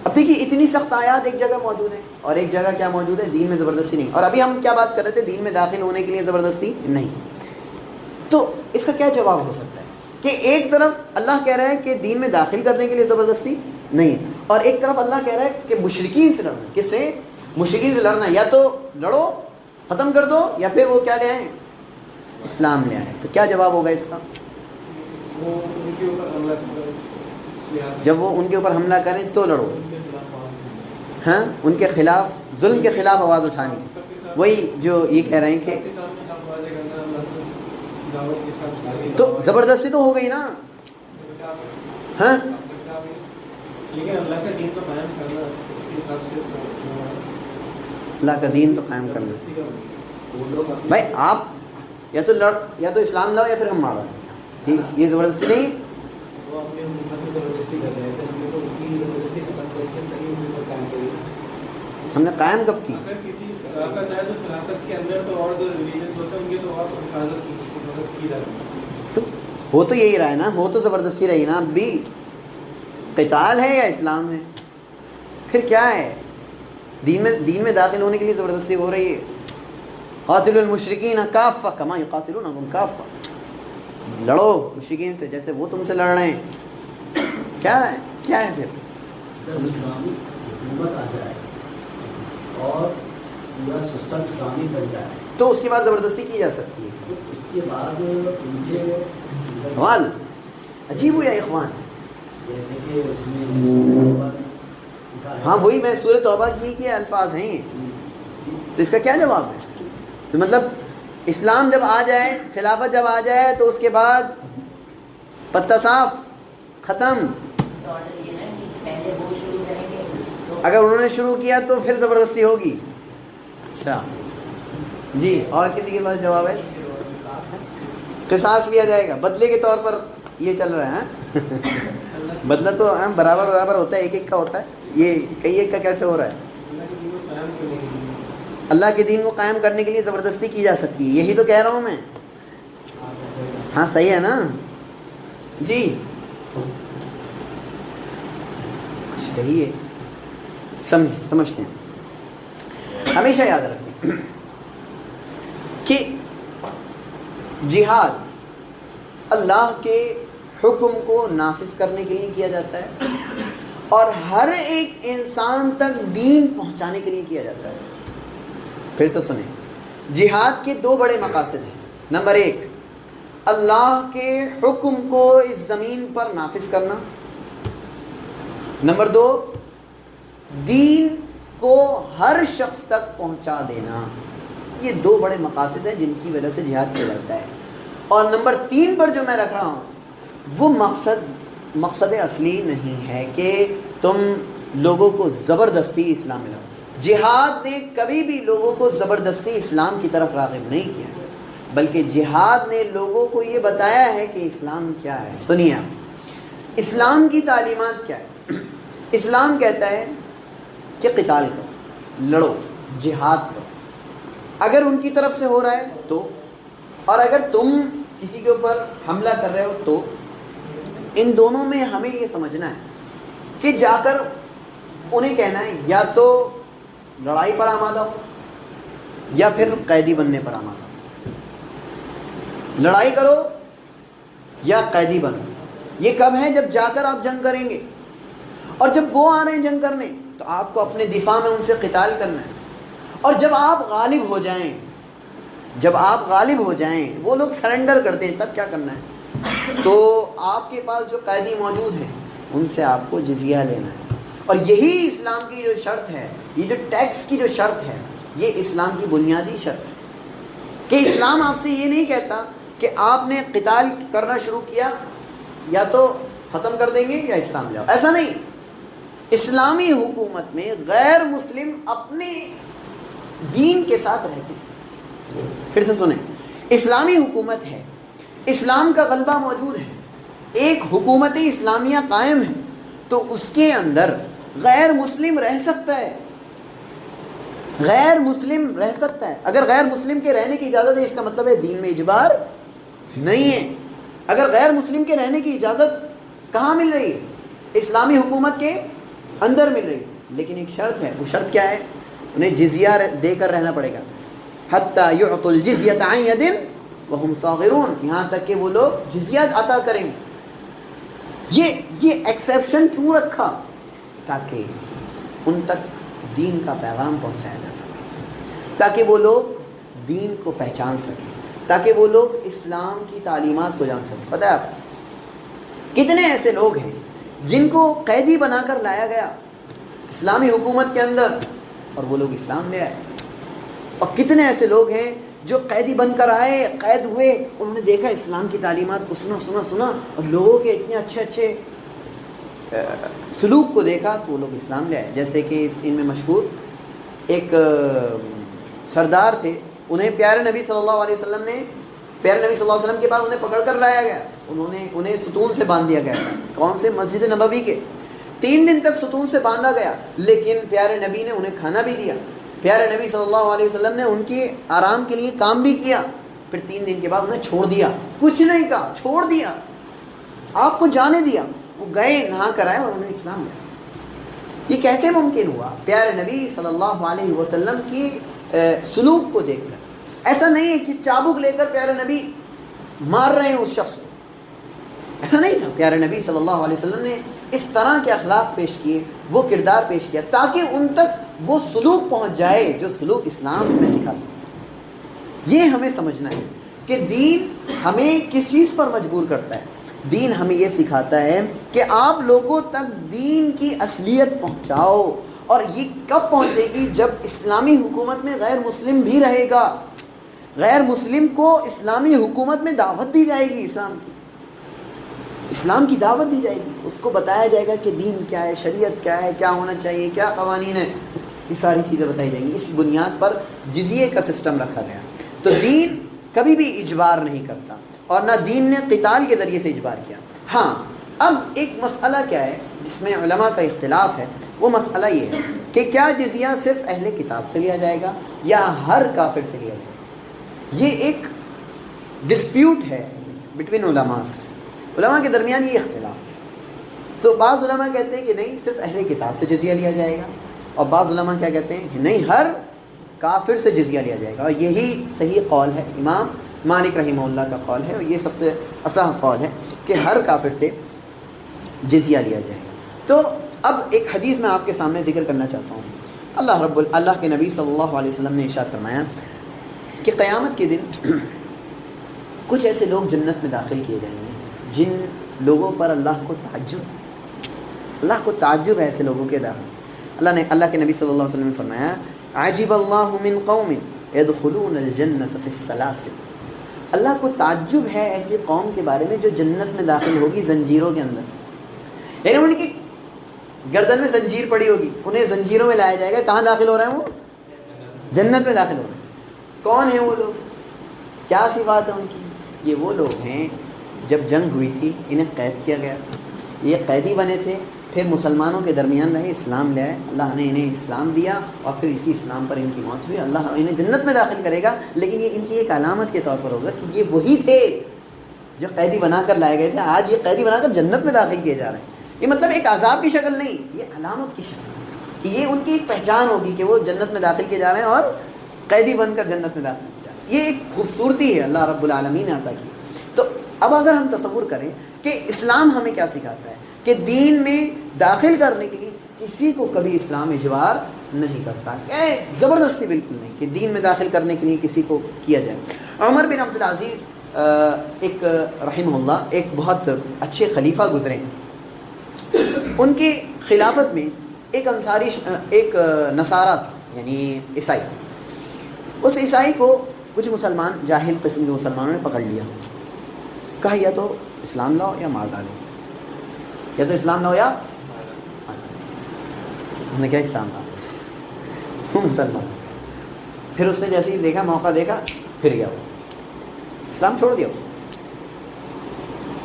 اب دیکھیے اتنی سخت آیات ایک جگہ موجود ہیں اور ایک جگہ کیا موجود ہے؟ دین میں زبردستی نہیں۔ اور ابھی ہم کیا بات کر رہے تھے؟ دین میں داخل ہونے کے لیے زبردستی نہیں۔ تو اس کا کیا جواب ہو سکتا ہے کہ ایک طرف اللہ کہہ رہا ہے کہ دین میں داخل کرنے کے لیے زبردستی نہیں، اور ایک طرف اللہ کہہ رہا ہے کہ مشرکین سے لڑنا۔ کس سے؟ مشرکین سے لڑنا، یا تو لڑو ختم کر دو، یا پھر وہ کیا لے آئیں؟ اسلام لے آئیں. تو کیا جواب ہوگا اس کا؟ جب وہ ان کے اوپر حملہ کریں تو لڑو. ہاں، ان کے خلاف، ظلم کے خلاف آواز اٹھانی. وہی جو یہ کہہ رہے ہیں کہ تو زبردستی تو ہو گئی نا. ہاں، لیکن اللہ کا دین تو قائم کرنا، اللہ کا دین تو قائم کرنا. بھائی آپ یا تو لڑ، یا تو اسلام لاؤ، یا پھر ہم مارو. یہ زبردستی نہیں. وہ اپنے زبردستی کر رہے تھے، ہم نے تو ان کی زبردستی ختم کر کے صحیح حکومت قائم کری. ہم نے قائم کب کی؟ اگر کسی خلافت ہے تو خلافت کے اندر تو اور جو ریلیجنس ہوتے ہیں ان کی تو اور حفاظت کی جاتی ہے. تو ہو تو یہی رہا ہے نا، ہو تو زبردستی رہی نا. اب بھی قتال ہے یا اسلام ہے؟ پھر کیا ہے؟ دین میں داخل ہونے کے لیے زبردستی ہو رہی ہے. قاتل المشرکین کافہ کما یقاتلونکم کافہ. لڑو مشرکین سے جیسے وہ تم سے لڑ رہے ہیں. کیا ہے پھر؟ جب اسلامی حکومت آ جائے اور پورا سسٹم اسلامی بن جائے تو اس کے بعد زبردستی کی جا سکتی ہے. تو اس کے بعد ان سے سوال عجیب ہو یا اخوان؟ جیسے کہ اس میں ہاں وہی میں سورۃ توبہ کی الفاظ ہیں. تو اس کا کیا جواب ہے؟ تو مطلب اسلام جب آ جائے، خلافت جب آ جائے، تو اس کے بعد پتہ صاف، ختم. اگر انہوں نے شروع کیا تو پھر زبردستی ہوگی. اچھا جی، اور کسی کے پاس جواب ہے؟ قصاص لیا جائے گا بدلے کے طور پر. یہ چل رہا ہے بدلہ تو برابر ہوتا ہے، ایک ایک کا ہوتا ہے. یہ کئی ایک کا کیسے ہو رہا ہے؟ اللہ کے دین کو قائم کرنے کے لیے زبردستی کی جا سکتی ہے. یہی تو کہہ رہا ہوں میں. ہاں صحیح ہے نا جی؟ صحیح ہے. سمجھتے ہیں. ہمیشہ یاد رکھیں کہ جہاد اللہ کے حکم کو نافذ کرنے کے لیے کیا جاتا ہے، اور ہر ایک انسان تک دین پہنچانے کے لیے کیا جاتا ہے. پھر سے سنیں، جہاد کے دو بڑے مقاصد ہیں. نمبر ایک، اللہ کے حکم کو اس زمین پر نافذ کرنا. نمبر دو، دین کو ہر شخص تک پہنچا دینا. یہ دو بڑے مقاصد ہیں جن کی وجہ سے جہاد کیا جاتا ہے. اور نمبر تین پر جو میں رکھ رہا ہوں وہ مقصد اصلی نہیں ہے کہ تم لوگوں کو زبردستی اسلام میں لاؤ. جہاد نے کبھی بھی لوگوں کو زبردستی اسلام کی طرف راغب نہیں کیا ہے، بلکہ جہاد نے لوگوں کو یہ بتایا ہے کہ اسلام کیا ہے. سنیے آپ، اسلام کی تعلیمات کیا ہے. اسلام کہتا ہے کہ قتال کرو، لڑو، جہاد کرو. اگر ان کی طرف سے ہو رہا ہے تو، اور اگر تم کسی کے اوپر حملہ کر رہے ہو تو. ان دونوں میں ہمیں یہ سمجھنا ہے کہ جا کر انہیں کہنا ہے یا تو لڑائی پر آمادہ ہو یا پھر قیدی بننے پر آمادہ ہو. لڑائی کرو یا قیدی بنو. یہ کب ہے؟ جب جا کر آپ جنگ کریں گے. اور جب وہ آ رہے ہیں جنگ کرنے تو آپ کو اپنے دفاع میں ان سے قتال کرنا ہے. اور جب آپ غالب ہو جائیں، وہ لوگ سرنڈر کرتے ہیں، تب کیا کرنا ہے؟ تو آپ کے پاس جو قیدی موجود ہیں ان سے آپ کو جزیہ لینا ہے. اور یہی اسلام کی جو شرط ہے، یہ جو ٹیکس کی جو شرط ہے، یہ اسلام کی بنیادی شرط ہے. کہ اسلام آپ سے یہ نہیں کہتا کہ آپ نے قتال کرنا شروع کیا یا تو ختم کر دیں گے یا اسلام لاؤ. ایسا نہیں. اسلامی حکومت میں غیر مسلم اپنے دین کے ساتھ رہتے ہیں. پھر سے سنیں، اسلامی حکومت ہے، اسلام کا غلبہ موجود ہے، ایک حکومت اسلامیہ قائم ہے، تو اس کے اندر غیر مسلم رہ سکتا ہے. غیر مسلم رہ سکتا ہے. اگر غیر مسلم کے رہنے کی اجازت ہے، اس کا مطلب ہے دین میں اجبار نہیں ہے. اگر غیر مسلم کے رہنے کی اجازت کہاں مل رہی ہے؟ اسلامی حکومت کے اندر مل رہی ہے. لیکن ایک شرط ہے. وہ شرط کیا ہے؟ انہیں جزیہ دے کر رہنا پڑے گا. حتیٰ یعطوا الجزیۃ عن ید وہم صاغرون، یہاں تک کہ وہ لوگ جزیہ عطا کریں گے. یہ ایکسیپشن کیوں رکھا؟ تاکہ ان تک دین کا پیغام پہنچایا جا سکے، تاکہ وہ لوگ دین کو پہچان سکیں، تاکہ وہ لوگ اسلام کی تعلیمات کو جان سکیں۔ پتہ ہے آپ کتنے ایسے لوگ ہیں جن کو قیدی بنا کر لایا گیا اسلامی حکومت کے اندر اور وہ لوگ اسلام لے آئے، اور کتنے ایسے لوگ ہیں جو قیدی بن کر آئے، قید ہوئے، انہوں نے دیکھا اسلام کی تعلیمات کو سنا اور لوگوں کے اتنے اچھے سلوک کو دیکھا تو وہ لوگ اسلام لے آئے۔ جیسے کہ ان میں مشہور ایک سردار تھے، انہیں پیارے نبی صلی اللہ علیہ وسلم کے پاس انہیں پکڑ کر لایا گیا، انہیں ستون سے باندھ دیا گیا۔ کون سے؟ مسجد نبوی کے۔ 3 دن تک ستون سے باندھا گیا، لیکن پیارے نبی نے انہیں کھانا بھی دیا، پیارے نبی صلی اللہ علیہ وسلم نے ان کے آرام کے لیے کام بھی کیا۔ پھر 3 دن کے بعد انہیں چھوڑ دیا، کچھ نہیں کہا، چھوڑ دیا، آپ کو جانے دیا۔ وہ گئے، نہا کر آئے اور انہیں اسلام لیا۔ یہ کیسے ممکن ہوا؟ پیارے نبی صلی اللہ علیہ وسلم کی سلوک کو دیکھ کر۔ ایسا نہیں ہے کہ چابک لے کر پیارے نبی مار رہے ہیں اس شخص کو، ایسا نہیں تھا۔ پیارے نبی صلی اللہ علیہ وسلم نے اس طرح کے اخلاق پیش کیے، وہ کردار پیش کیا، تاکہ ان تک وہ سلوک پہنچ جائے جو سلوک اسلام میں سکھاتا ہے۔ یہ ہمیں سمجھنا ہے کہ دین ہمیں کس چیز پر مجبور کرتا ہے۔ دین ہمیں یہ سکھاتا ہے کہ آپ لوگوں تک دین کی اصلیت پہنچاؤ، اور یہ کب پہنچے گی؟ جب اسلامی حکومت میں غیر مسلم بھی رہے گا، غیر مسلم کو اسلامی حکومت میں دعوت دی جائے گی، اسلام کی دعوت دی جائے گی، اس کو بتایا جائے گا کہ دین کیا ہے، شریعت کیا ہے، کیا ہونا چاہیے، کیا قوانین ہیں، یہ ساری چیزیں بتائی جائیں گی۔ اس بنیاد پر جزیے کا سسٹم رکھا گیا۔ تو دین کبھی بھی اجبار نہیں کرتا، اور نہ دین نے قتال کے ذریعے سے اجبار کیا۔ ہاں، اب ایک مسئلہ کیا ہے جس میں علماء کا اختلاف ہے، وہ مسئلہ یہ ہے کہ کیا جزیہ صرف اہل کتاب سے لیا جائے گا یا ہر کافر سے لیا جائے گا؟ یہ ایک ڈسپیوٹ ہے بٹوین علماء کے درمیان، یہ اختلاف ہے۔ تو بعض علماء کہتے ہیں کہ نہیں، صرف اہل کتاب سے جزیہ لیا جائے گا، اور بعض علماء کیا کہتے ہیں کہ نہیں، ہر کافر سے جزیہ لیا جائے گا، اور یہی صحیح قول ہے، امام مالک رحمہ اللہ کا قول ہے، اور یہ سب سے اصح قول ہے کہ ہر کافر سے جزیہ لیا جائے گا۔ تو اب ایک حدیث میں آپ کے سامنے ذکر کرنا چاہتا ہوں۔ اللہ کے نبی صلی اللہ علیہ وسلم نے ارشاد فرمایا کہ قیامت کے دن کچھ ایسے لوگ جنت میں داخل کیے جائیں گے جن لوگوں پر اللہ کو تعجب ہے، ایسے لوگوں کے داخل۔ اللہ کے نبی صلی اللہ علیہ وسلم نے فرمایا عجب اللہ من قوم يدخلون الجنة في السلاسل، اللہ کو تعجب ہے ایسی قوم کے بارے میں جو جنت میں داخل ہوگی زنجیروں کے اندر، یعنی ان کی گردن میں زنجیر پڑی ہوگی، انہیں زنجیروں میں لایا جائے گا۔ کہاں داخل ہو رہے ہیں؟ وہ جنت میں داخل ہو رہے ہیں۔ کون ہیں وہ لوگ؟ کیا صفات ہیں ان کی؟ یہ وہ لوگ ہیں جب جنگ ہوئی تھی انہیں قید کیا گیا تھا، یہ قیدی بنے تھے، پھر مسلمانوں کے درمیان رہے، اسلام لے آئے، اللہ نے انہیں اسلام دیا، اور پھر اسی اسلام پر ان کی موت ہوئی۔ اللہ انہیں جنت میں داخل کرے گا، لیکن یہ ان کی ایک علامت کے طور پر ہوگا کہ یہ وہی تھے جو قیدی بنا کر لائے گئے تھے، آج یہ قیدی بنا کر جنت میں داخل کیے جا رہے ہیں۔ یہ مطلب ایک عذاب کی شکل نہیں، یہ علامت کی شکل، کہ یہ ان کی ایک پہچان ہوگی کہ وہ جنت میں داخل کیے جا رہے ہیں اور قیدی بن کر جنت میں داخل کیے جا رہے ہیں۔ یہ ایک خوبصورتی ہے اللہ رب العالمین نے عطا کی۔ تو اب اگر ہم تصور کریں کہ اسلام ہمیں کیا سکھاتا ہے کہ دین میں داخل کرنے کے لیے کسی کو کبھی اسلام اجبار نہیں کرتا، زبردستی بالکل نہیں کہ دین میں داخل کرنے کے لیے کسی کو کیا جائے۔ عمر بن عبد العزیز ایک رحمہ اللہ ایک بہت اچھے خلیفہ گزرے، ان کے خلافت میں ایک نصارہ تھا، یعنی عیسائی۔ اس عیسائی کو کچھ مسلمان، جاہل قسم کے مسلمانوں نے پکڑ لیا، کہا یا تو اسلام لاؤ یا مار ڈالو، یا تو اسلام لاؤ یا انہوں نے کیا اسلام لاؤ، وہ مسلمان۔ پھر اس نے جیسے ہی دیکھا، موقع دیکھا، پھر گیا، وہ اسلام چھوڑ دیا اس نے۔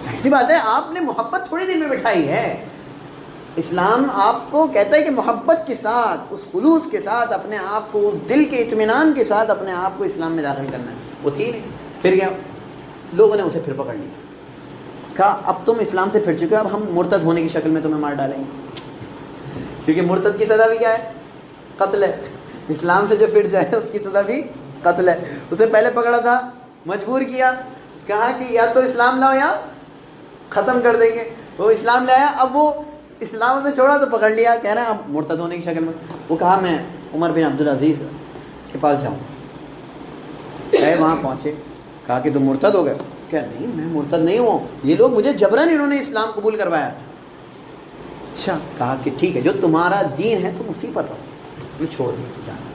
ظاہر سی بات ہے، آپ نے محبت تھوڑی دن میں بٹھائی ہے۔ اسلام آپ کو کہتا ہے کہ محبت کے ساتھ، اس خلوص کے ساتھ، اپنے آپ کو اس دل کے اطمینان کے ساتھ اپنے آپ کو اسلام میں داخل کرنا ہے۔ وہ تھی نہیں، پھر گیا، لوگوں نے اسے پھر پکڑ لیا، کہا اب تم اسلام سے پھر چکے ہو، اب ہم مرتد ہونے کی شکل میں تمہیں مار ڈالیں گے، کیونکہ مرتد کی سزا بھی کیا ہے؟ قتل ہے۔ اسلام سے جو پھر جائے اس کی سزا بھی قتل ہے۔ اسے پہلے پکڑا تھا، مجبور کیا، کہا کہ یا تو اسلام لاؤ یا ختم کر دیں گے، وہ اسلام لایا، اب وہ اسلام نے چھوڑا تو پکڑ لیا، کہہ رہا ہے اب مرتد ہونے کی شکل میں۔ وہ کہا میں عمر بن عبد العزیز کے پاس جاؤں، اے وہاں پہنچے, کہا کہ تم مرتد ہو گئے؟ کیا نہیں, میں مرتد نہیں ہوں, یہ لوگ مجھے جبراً انہوں نے اسلام قبول کروایا. اچھا, کہا کہ ٹھیک ہے, جو تمہارا دین ہے تم اسی پر رہو, میں چھوڑ دیں اسے جانا.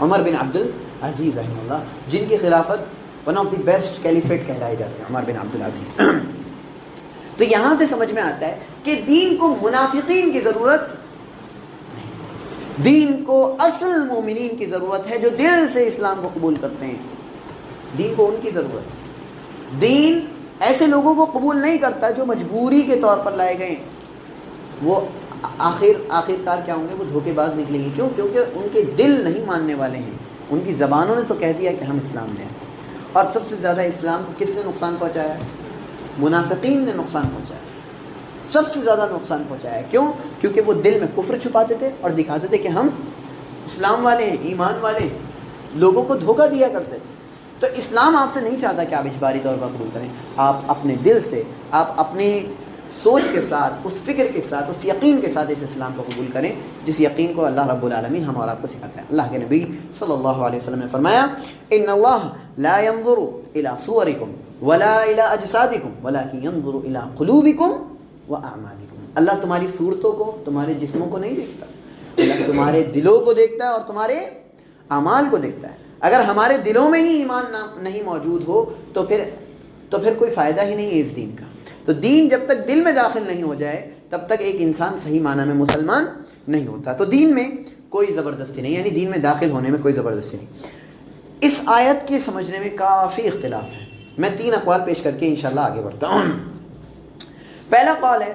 عمر بن عبد العزیز رحمہ اللہ, جن کی خلافت one of the best caliphate کہلائے جاتے ہیں, عمر بن عبد العزیز. تو یہاں سے سمجھ میں آتا ہے کہ دین کو منافقین کی ضرورت نہیں, دین کو اصل مومنین کی ضرورت ہے جو دل سے اسلام کو قبول کرتے ہیں. دین کو ان کی ضرورت ہے. دین ایسے لوگوں کو قبول نہیں کرتا جو مجبوری کے طور پر لائے گئے. وہ آخر کار کیا ہوں گے؟ وہ دھوکے باز نکلیں گے. کیوں؟ کیونکہ ان کے دل نہیں ماننے والے ہیں. ان کی زبانوں نے تو کہہ دیا کہ ہم اسلام میں ہیں. اور سب سے زیادہ اسلام کو کس نے نقصان پہنچایا ہے؟ منافقین نے نقصان پہنچایا, سب سے زیادہ نقصان پہنچایا ہے. کیوں؟ کیونکہ وہ دل میں کفر چھپاتے تھے اور دکھاتے تھے کہ ہم اسلام والے ہیں, ایمان والے ہیں, لوگوں کو دھوکہ دیا کرتے تھے. تو اسلام آپ سے نہیں چاہتا کہ آپ اجباری طور پر قبول کریں. آپ اپنے دل سے, آپ اپنی سوچ کے ساتھ, اس فکر کے ساتھ, اس یقین کے ساتھ اس اسلام کو قبول کریں جس یقین کو اللہ رب العالمین ہم اور آپ کو سکھاتا ہے. اللہ کے نبی صلی اللہ علیہ وسلم نے فرمایا, ان اللہ لا ينظر الى صورکم ولا الى اجسادکم ولکن ينظر الى قلوبکم واعمالکم. اللہ تمہاری صورتوں کو, تمہارے جسموں کو نہیں دیکھتا, اللہ تمہارے دلوں کو دیکھتا ہے اور تمہارے اعمال کو دیکھتا ہے. اگر ہمارے دلوں میں ہی ایمان نہیں موجود ہو تو پھر کوئی فائدہ ہی نہیں ہے اس دین کا. تو دین جب تک دل میں داخل نہیں ہو جائے تب تک ایک انسان صحیح معنی میں مسلمان نہیں ہوتا. تو دین میں کوئی زبردستی نہیں, یعنی دین میں داخل ہونے میں کوئی زبردستی نہیں. اس آیت کے سمجھنے میں کافی اختلاف ہے. میں 3 اقوال پیش کر کے انشاءاللہ آگے بڑھتا ہوں. پہلا قول ہے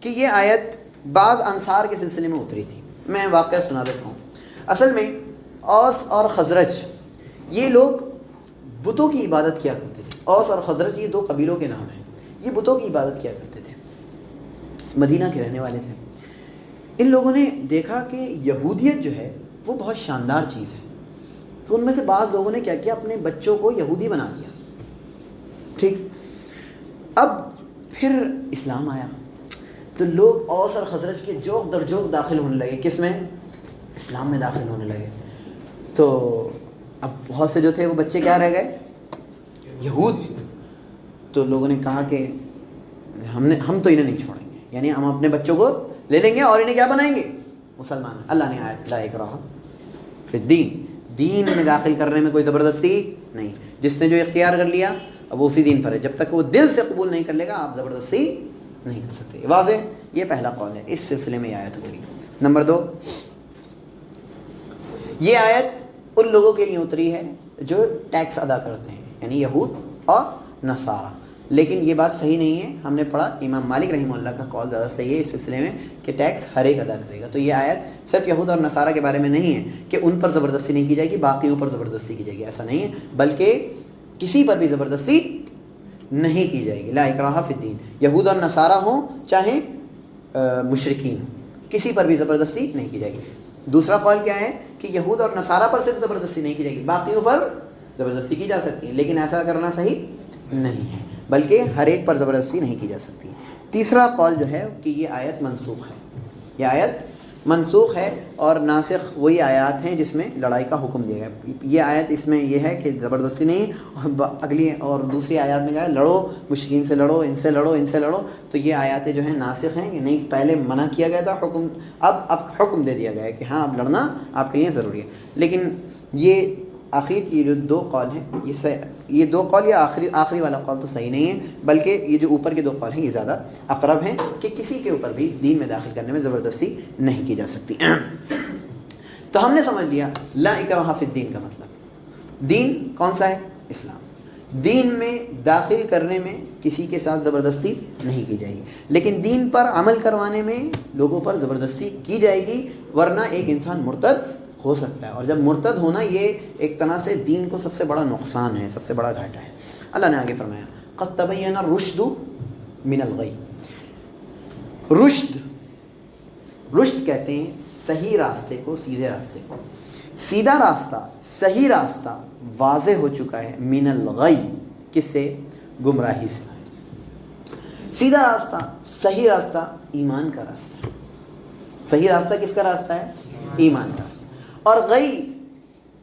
کہ یہ آیت بعض انصار کے سلسلے میں اتری تھی. میں واقعہ سنا دیتا ہوں. اصل میں اوس اور خزرج یہ لوگ بتوں کی عبادت کیا کرتے تھے. اوس اور خزرج یہ 2 قبیلوں کے نام ہیں. یہ بتوں کی عبادت کیا کرتے تھے, مدینہ کے رہنے والے تھے. ان لوگوں نے دیکھا کہ یہودیت جو ہے وہ بہت شاندار چیز ہے. تو ان میں سے بعض لوگوں نے کیا کیا, اپنے بچوں کو یہودی بنا دیا. ٹھیک, اب پھر اسلام آیا تو لوگ اوس اور خزرج کے جوک در جوک داخل ہونے لگے. کس میں؟ اسلام میں داخل ہونے لگے. تو اب بہت سے جو تھے وہ بچے کیا رہ گئے؟ یہود. تو لوگوں نے کہا کہ ہم تو انہیں نہیں چھوڑیں گے, یعنی ہم اپنے بچوں کو لے لیں گے اور انہیں کیا بنائیں گے؟ مسلمان. اللہ نے آیت لا اکراہ فی الدین, دین میں داخل کرنے میں کوئی زبردستی نہیں. جس نے جو اختیار کر لیا اب وہ اسی دین پر ہے. جب تک وہ دل سے قبول نہیں کر لے گا آپ زبردستی نہیں کر سکتے. واضح؟ یہ پہلا قول ہے. اس سلسلے میں یہ آیت اتری. نمبر 2, یہ آیت ان لوگوں کے لیے اتری ہے جو ٹیکس ادا کرتے ہیں, یعنی یہود اور نصارہ. لیکن یہ بات صحیح نہیں ہے. ہم نے پڑھا امام مالک رحمہ اللہ کا قول زیادہ صحیح ہے اس سلسلے میں کہ ٹیکس ہر ایک ادا کرے گا. تو یہ آیت صرف یہود اور نصارہ کے بارے میں نہیں ہے کہ ان پر زبردستی نہیں کی جائے گی, باقیوں پر زبردستی کی جائے گی, ایسا نہیں ہے. بلکہ کسی پر بھی زبردستی نہیں کی جائے گی. لا اکراہ فی الدین, یہود اور نصارہ ہوں چاہے مشرکین, کسی پر بھی زبردستی نہیں کی جائے گی. دوسرا قول کیا ہے کہ یہود اور نصارہ پر صرف زبردستی نہیں کی جائے گی, باقیوں پر زبردستی کی جا سکتی ہے. لیکن ایسا کرنا صحیح نہیں ہے, بلکہ ہر ایک پر زبردستی نہیں کی جا سکتی. تیسرا قول جو ہے کہ یہ آیت منسوخ ہے. یہ آیت منسوخ ہے اور ناسخ وہی آیات ہیں جس میں لڑائی کا حکم دیا گیا. یہ آیت اس میں یہ ہے کہ زبردستی نہیں, اور اگلی اور دوسری آیات میں کہا ہے لڑو, مشرکین سے لڑو, ان سے لڑو, ان سے لڑو. تو یہ آیاتیں جو ہیں ناسخ ہیں کہ نہیں, پہلے منع کیا گیا تھا حکم, اب حکم دے دیا گیا ہے کہ ہاں اب لڑنا آپ کے لیے ضروری ہے. لیکن یہ آخر کی جو 2 قول ہیں یہ 2 قول یا آخری والا قول تو صحیح نہیں ہے, بلکہ یہ جو اوپر کے 2 قول ہیں یہ زیادہ اقرب ہیں کہ کسی کے اوپر بھی دین میں داخل کرنے میں زبردستی نہیں کی جا سکتی. تو ہم نے سمجھ لیا لا اکراہ فی الدین کا مطلب. دین کون سا ہے؟ اسلام. دین میں داخل کرنے میں کسی کے ساتھ زبردستی نہیں کی جائے گی, لیکن دین پر عمل کروانے میں لوگوں پر زبردستی کی جائے گی, ورنہ ایک انسان مرتد ہو سکتا ہے. اور جب مرتد ہونا یہ ایک طرح سے دین کو سب سے بڑا نقصان ہے, سب سے بڑا گھاٹا ہے. اللہ نے آگے فرمایا قد تبین الرشد من الغی. رشد کہتے ہیں صحیح راستے کو, سیدھے راستے کو. سیدھا راستہ, صحیح راستہ واضح ہو چکا ہے من الغی, کس سے؟ گمراہی سے. سیدھا راستہ, صحیح راستہ ایمان کا راستہ ہے. صحیح راستہ کس کا راستہ ہے؟ ایمان کا راستہ. اور غی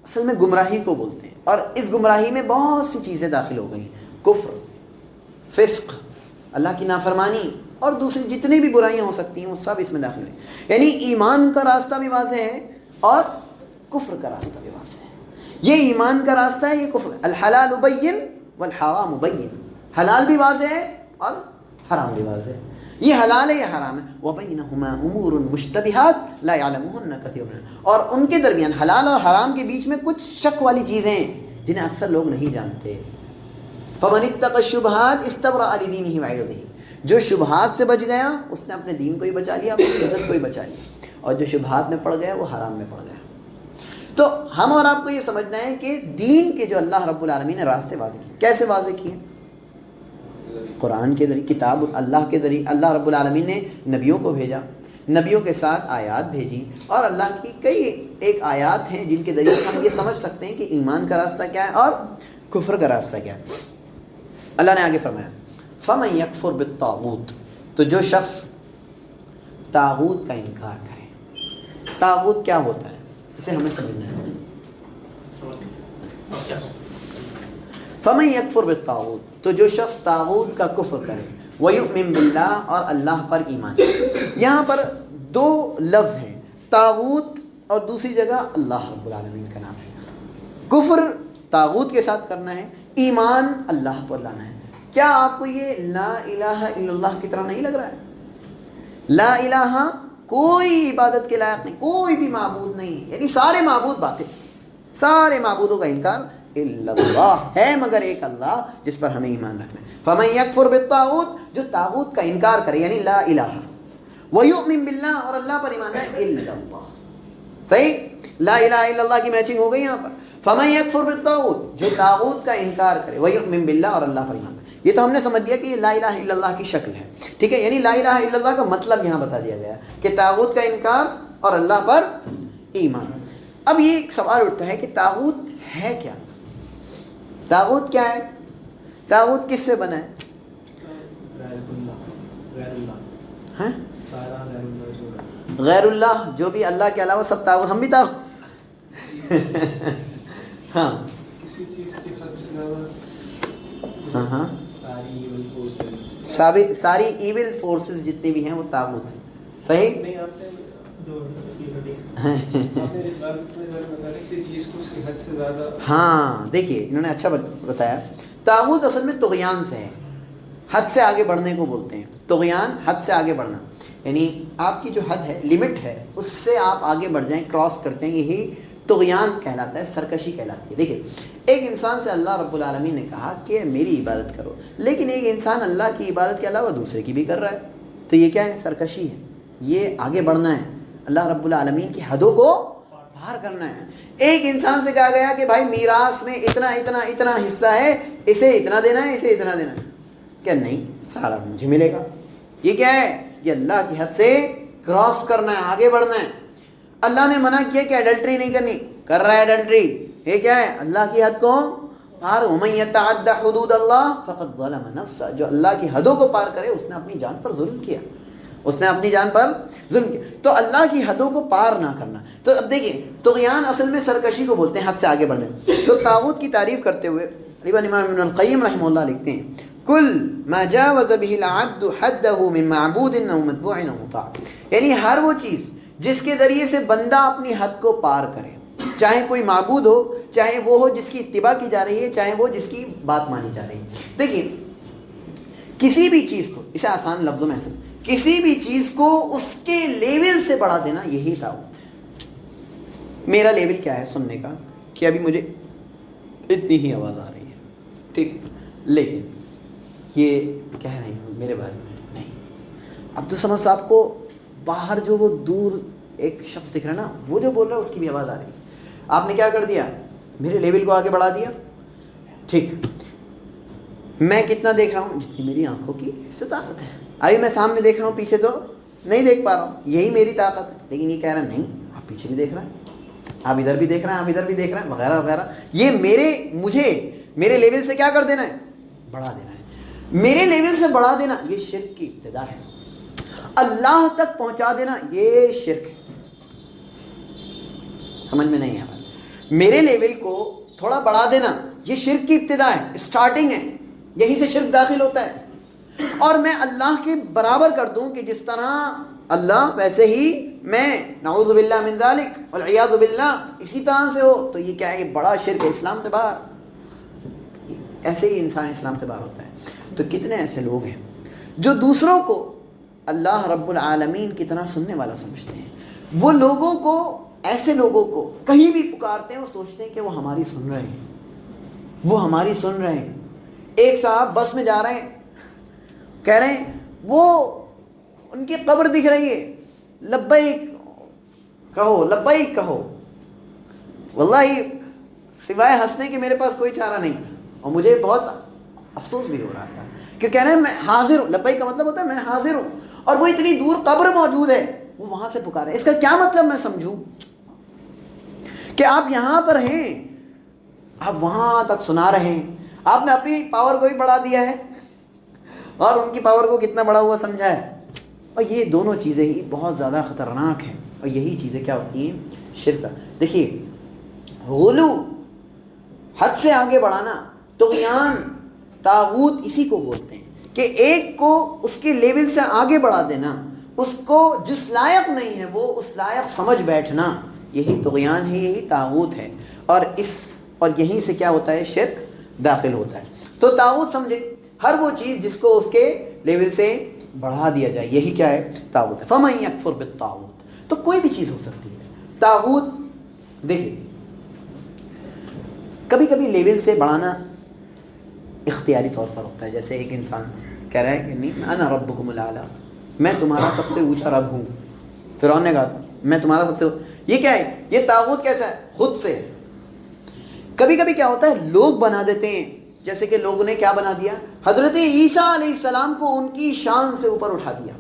اصل میں گمراہی کو بولتے ہیں. اور اس گمراہی میں بہت سی چیزیں داخل ہو گئی، کفر، فسق، اللہ کی نافرمانی اور دوسری جتنی بھی برائیاں ہو سکتی ہیں وہ سب اس میں داخل ہیں. یعنی ایمان کا راستہ بھی واضح ہے اور کفر کا راستہ بھی واضح ہے. یہ ایمان کا راستہ ہے، یہ کفر. الحلال بین والحرام بین، حلال بھی واضح ہے اور حرام بھی واضح ہے. یہ حلال ہے، یہ حرام ہے. وَبَيْنَهُمَا أُمُورٌ مُشْتَبِهَاتٌ لَا يَعْلَمُهُنَّ كَثِيرٌ مِنَ النَّاسِ، اور ان کے درمیان حلال اور حرام کے بیچ میں کچھ شک والی چیزیں ہیں جنہیں اکثر لوگ نہیں جانتے. فَمَنِ اتَّقَى الشُّبُهَاتِ اسْتَبْرَأَ لِدِينِهِ وَعِرْضِهِ، جو شبہات سے بچ گیا اس نے اپنے دین کو ہی بچا لیا، اپنی عزت کو ہی بچا لیا، اور جو شبہات میں پڑ گیا وہ حرام میں پڑ گیا. تو ہم اور آپ کو یہ سمجھنا ہے کہ دین کے جو اللہ رب العالمین نے راستے واضح کیے، کیسے واضح کیے؟ قرآن کے ذریعے، کتاب اللہ کے ذریعے. اللہ رب العالمین نے نبیوں کو بھیجا، نبیوں کے ساتھ آیات بھیجی، اور اللہ کی کئی ایک آیات ہیں جن کے ذریعے ہم یہ سمجھ سکتے ہیں کہ ایمان کا راستہ کیا ہے اور کفر کا راستہ کیا ہے. اللہ نے آگے فرمایا فَمَن يَكْفُرْ بِالطَّاغُوتِ، تو جو شخص طاغوت کا انکار کرے. طاغوت کیا ہوتا ہے اسے ہمیں سمجھنا ہے. فَمَن يَكْفُرْ بِالطَّاغُوتِ، تو جو شخص طاغوت کا کفر کرے، وَيُؤْمِن بِاللَّهِ، اور اللہ پر ایمان. یہاں پر دو لفظ ہیں، طاغوت اور دوسری جگہ اللہ رب العالمین کا نام ہے. کفر طاغوت کے ساتھ کرنا ہے، ایمان اللہ پر لانا ہے. کیا آپ کو یہ لا الہ الا اللہ کی طرح نہیں لگ رہا ہے؟ لا الہ، کوئی عبادت کے لائق نہیں، کوئی بھی معبود نہیں، یعنی سارے معبود باطل، سارے معبودوں کا انکار الا اللہ ہے مگر ایک اللہ جس پر ہمیں ایمان رکھنا ہے. فمن یکفر بالطاغوت، جو طاغوت کا انکار کرے یعنی لا الہ، ویؤمن باللہ، اور اللہ پر ایمان رکھے، الا اللہ. صحیح، لا الہ الا اللہ کی میچنگ ہو گئی یہاں پر. فمن یکفر بالطاغوت، جو طاغوت کا انکار کرے، ویؤمن باللہ، اور اللہ پر ایمان رکھے. یہ تو ہم نے سمجھ لیا کہ یہ لا الہ الا اللہ کی شکل ہے. ٹھیک ہے، یعنی لا الہ الا اللہ کا مطلب یہاں بتا دیا گیا کہ طاغوت کا انکار اور اللہ پر ایمان. اب یہ ایک سوال اٹھتا ہے کہ طاغوت ہے کیا؟ طاغوت کیا ہے؟ طاغوت کس سے بنا ہے؟ غیر اللہ، جو بھی اللہ کے علاوہ سب طاغوت. ہم بھی طاغوت. ہاں کسی چیز کی حد سے زیادہ، ہاں ہاں، ساری ایول فورسز جتنی بھی ہیں وہ طاغوت ہیں. صحیح. نہیں، آپ نے جو آپ نے بتایا کسی چیز کو اس کی حد سے زیادہ. ہاں دیکھیے انہوں نے اچھا بتایا. طاغوت اصل میں طغیان سے ہے، حد سے آگے بڑھنے کو بولتے ہیں. طغیان، حد سے آگے بڑھنا، یعنی آپ کی جو حد ہے، لمٹ ہے، اس سے آپ آگے بڑھ جائیں، کراس کر جائیں، یہی طغیان کہلاتا ہے، سرکشی کہلاتی ہے. دیکھیے ایک انسان سے اللہ رب العالمین نے کہا کہ میری عبادت کرو، لیکن ایک انسان اللہ کی عبادت کے علاوہ دوسرے کی بھی کر رہا ہے، تو یہ کیا ہے؟ سرکشی ہے. یہ آگے بڑھنا ہے، اللہ رب العالمین کی حدوں کو پار کرنا ہے. ایک انسان سے کہا گیا کہ بھائی میراث میں اتنا اتنا اتنا حصہ ہے، اسے اتنا دینا ہے، اسے اتنا دینا ہے. کیا نہیں، سارا مجھے ملے گا. یہ کیا ہے؟ یہ اللہ کی حد سے کراس کرنا ہے، آگے بڑھنا ہے. اللہ نے منع کیا کہ ایڈلٹری نہیں کرنی، کر رہا ہے ایڈلٹری. یہ کیا ہے؟ اللہ کی حد کو پار. وَمَن يَتَعَدَّ حُدُودَ اللَّهِ فَقَدْ ظَلَمَ نَفْسَهُ، جو اللہ کی حدوں کو پار کرے اس نے اپنی جان پر ظلم کیا، اس نے اپنی جان پر ظلم کیا. تو اللہ کی حدوں کو پار نہ کرنا. تو اب دیکھیں طغیان اصل میں سرکشی کو بولتے ہیں، حد سے آگے بڑھنا. تو طاغوت کی تعریف کرتے ہوئے امام ابن القیم رحمہ اللہ لکھتے ہیں کل ما جاوز به العبد حده من معبود او متبوع او مطاع، یعنی ہر وہ چیز جس کے ذریعے سے بندہ اپنی حد کو پار کرے، چاہے کوئی معبود ہو، چاہے وہ ہو جس کی اتباع کی جا رہی ہے، چاہے وہ جس کی بات مانی جا رہی ہے. دیکھیے کسی بھی چیز کو، اسے آسان لفظوں میں ایسا، کسی بھی چیز کو اس کے لیول سے بڑھا دینا، یہی طاغوت. میرا لیول کیا ہے سننے کا کہ ابھی مجھے اتنی ہی آواز آ رہی ہے، ٹھیک، لیکن یہ کہہ رہے ہیں میرے بارے میں نہیں. عبدالصمد صاحب کو باہر جو وہ دور ایک شخص دکھ رہا ہے نا، وہ جو بول رہا ہے اس کی بھی آواز آ رہی ہے. آپ نے کیا کر دیا؟ میرے لیول کو آگے بڑھا دیا. ٹھیک، میں کتنا دیکھ رہا ہوں؟ جتنی میری آنکھوں کی استطاعت ہے. ابھی میں سامنے دیکھ رہا ہوں، پیچھے تو نہیں دیکھ پا رہا ہوں، یہی میری طاقت ہے. لیکن یہ کہہ رہا ہے نہیں، آپ پیچھے بھی دیکھ رہے ہیں، آپ ادھر بھی دیکھ رہے ہیں، آپ ادھر بھی دیکھ رہے ہیں، وغیرہ وغیرہ. یہ مجھے میرے لیول سے کیا کر دینا ہے؟ بڑھا دینا ہے. میرے لیول سے بڑھا دینا یہ شرک کی ابتدا ہے. اللہ تک پہنچا دینا یہ شرک ہے. سمجھ میں نہیں ہے بات. میرے لیول کو تھوڑا بڑھا دینا یہ شرک کی ابتدا ہے، اسٹارٹنگ ہے، یہیں سے شرک داخل ہوتا ہے۔ اور میں اللہ کے برابر کر دوں کہ جس طرح اللہ ویسے ہی میں، نعوذ باللہ من ذالک والعیاذ باللہ، اسی طرح سے ہو، تو یہ کیا ہے؟ یہ بڑا شرک ہے، اسلام سے باہر۔ ایسے ہی انسان اسلام سے باہر ہوتا ہے۔ تو کتنے ایسے لوگ ہیں جو دوسروں کو اللہ رب العالمین کی طرح سننے والا سمجھتے ہیں، وہ لوگوں کو، ایسے لوگوں کو کہیں بھی پکارتے ہیں، وہ سوچتے ہیں کہ وہ ہماری سن رہے ہیں، وہ ہماری سن رہے ہیں۔ ایک صاحب بس میں جا رہے ہیں، کہہ رہے ہیں وہ ان کی قبر دکھ رہی ہے، لبیک کہو، لبیک کہو۔ واللہ سوائے ہنسنے کے میرے پاس کوئی چارہ نہیں تھا، اور مجھے بہت افسوس بھی ہو رہا تھا کہ کہہ رہے ہیں میں حاضر ہوں۔ لبیک کا مطلب ہوتا ہے میں حاضر ہوں، اور وہ اتنی دور قبر موجود ہے، وہ وہاں سے پکارے۔ اس کا کیا مطلب میں سمجھوں کہ آپ یہاں پر ہیں، آپ وہاں تک سنا رہے ہیں، آپ نے اپنی پاور کو بھی بڑھا دیا ہے اور ان کی پاور کو کتنا بڑا ہوا سمجھا ہے۔ اور یہ دونوں چیزیں ہی بہت زیادہ خطرناک ہیں، اور یہی چیزیں کیا ہوتی ہیں؟ شرک۔ دیکھیے غلو، حد سے آگے بڑھانا، طغیان، طاغوت اسی کو بولتے ہیں کہ ایک کو اس کے لیول سے آگے بڑھا دینا، اس کو جس لائق نہیں ہے وہ اس لائق سمجھ بیٹھنا، یہی طغیان ہے، یہی طاغوت ہے۔ اور یہیں سے کیا ہوتا ہے؟ شرک داخل ہوتا ہے۔ تو طاغوت سمجھے ہر وہ چیز جس کو اس کے لیول سے بڑھا دیا جائے، یہی کیا ہے؟ طاغوت ہے۔ فَمَن يَكْفُرْ بِالطَّاغُوتِ، تو کوئی بھی چیز ہو سکتی ہے طاغوت۔ دیکھیے کبھی کبھی لیول سے بڑھانا اختیاری طور پر ہوتا ہے، جیسے ایک انسان کہہ رہا ہے کہ نہیں انا ربکم الاعلیٰ، میں تمہارا سب سے اونچا رب ہوں۔ فرعون نے کہا تھا میں تمہارا سب سے، یہ کیا ہے؟ یہ طاغوت کیسا ہے؟ خود سے۔ کبھی کبھی کیا ہوتا ہے؟ لوگ بنا دیتے ہیں، جیسے کہ لوگوں نے کیا بنا دیا؟ حضرت عیسیٰ علیہ السلام کو ان کی شان سے اوپر اٹھا دیا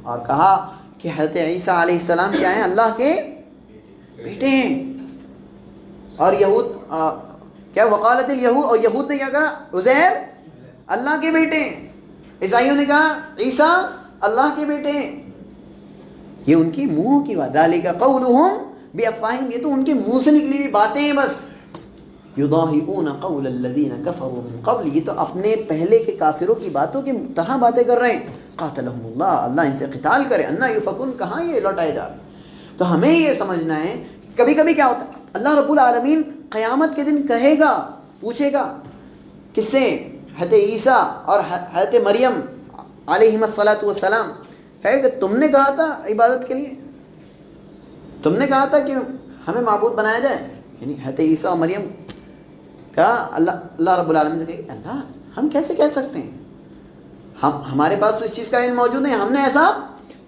اور کہا کہ حضرت عیسیٰ علیہ السلام کیا ہیں؟ اللہ کے بیٹے ہیں۔ اور یہود کیا وقالت الیہود، اور یہود نے کیا کہا؟ عزیر اللہ کے بیٹے ہیں۔ عیسائیوں نے کہا عیسیٰ اللہ کے بیٹے ہیں۔ یہ ان کی منہ کی بات، ذالک قولہم بافواہہم، یہ تو ان کے منہ سے نکلی ہوئی باتیں ہیں بس۔ یضاہئون قول الذین کفروا من قبل، یہ تو اپنے پہلے کے کافروں کی باتوں کی طرح باتیں کر رہے ہیں۔ قاتلہم اللہ، اللہ ان سے قتال کرے۔ انا یؤفکون، کہاں یہ لوٹائے جا رہے ہیں۔ تو ہمیں یہ سمجھنا ہے کبھی کبھی کیا ہوتا ہے؟ اللہ رب العالمین قیامت کے دن کہے گا، پوچھے گا کس سے؟ حضرت عیسیٰ اور حضرت مریم علیہم الصلاۃ والسلام، ہے کہ تم نے کہا تھا عبادت کے لیے، تم نے کہا تھا کہ ہمیں معبود بنایا جائے۔ یعنی حضرت عیسیٰ اور مریم کا اللہ رب العالمین سے کہے اللہ ہم کیسے کہہ سکتے ہیں، ہمارے پاس اس چیز کا علم موجود نہیں، ہم نے ایسا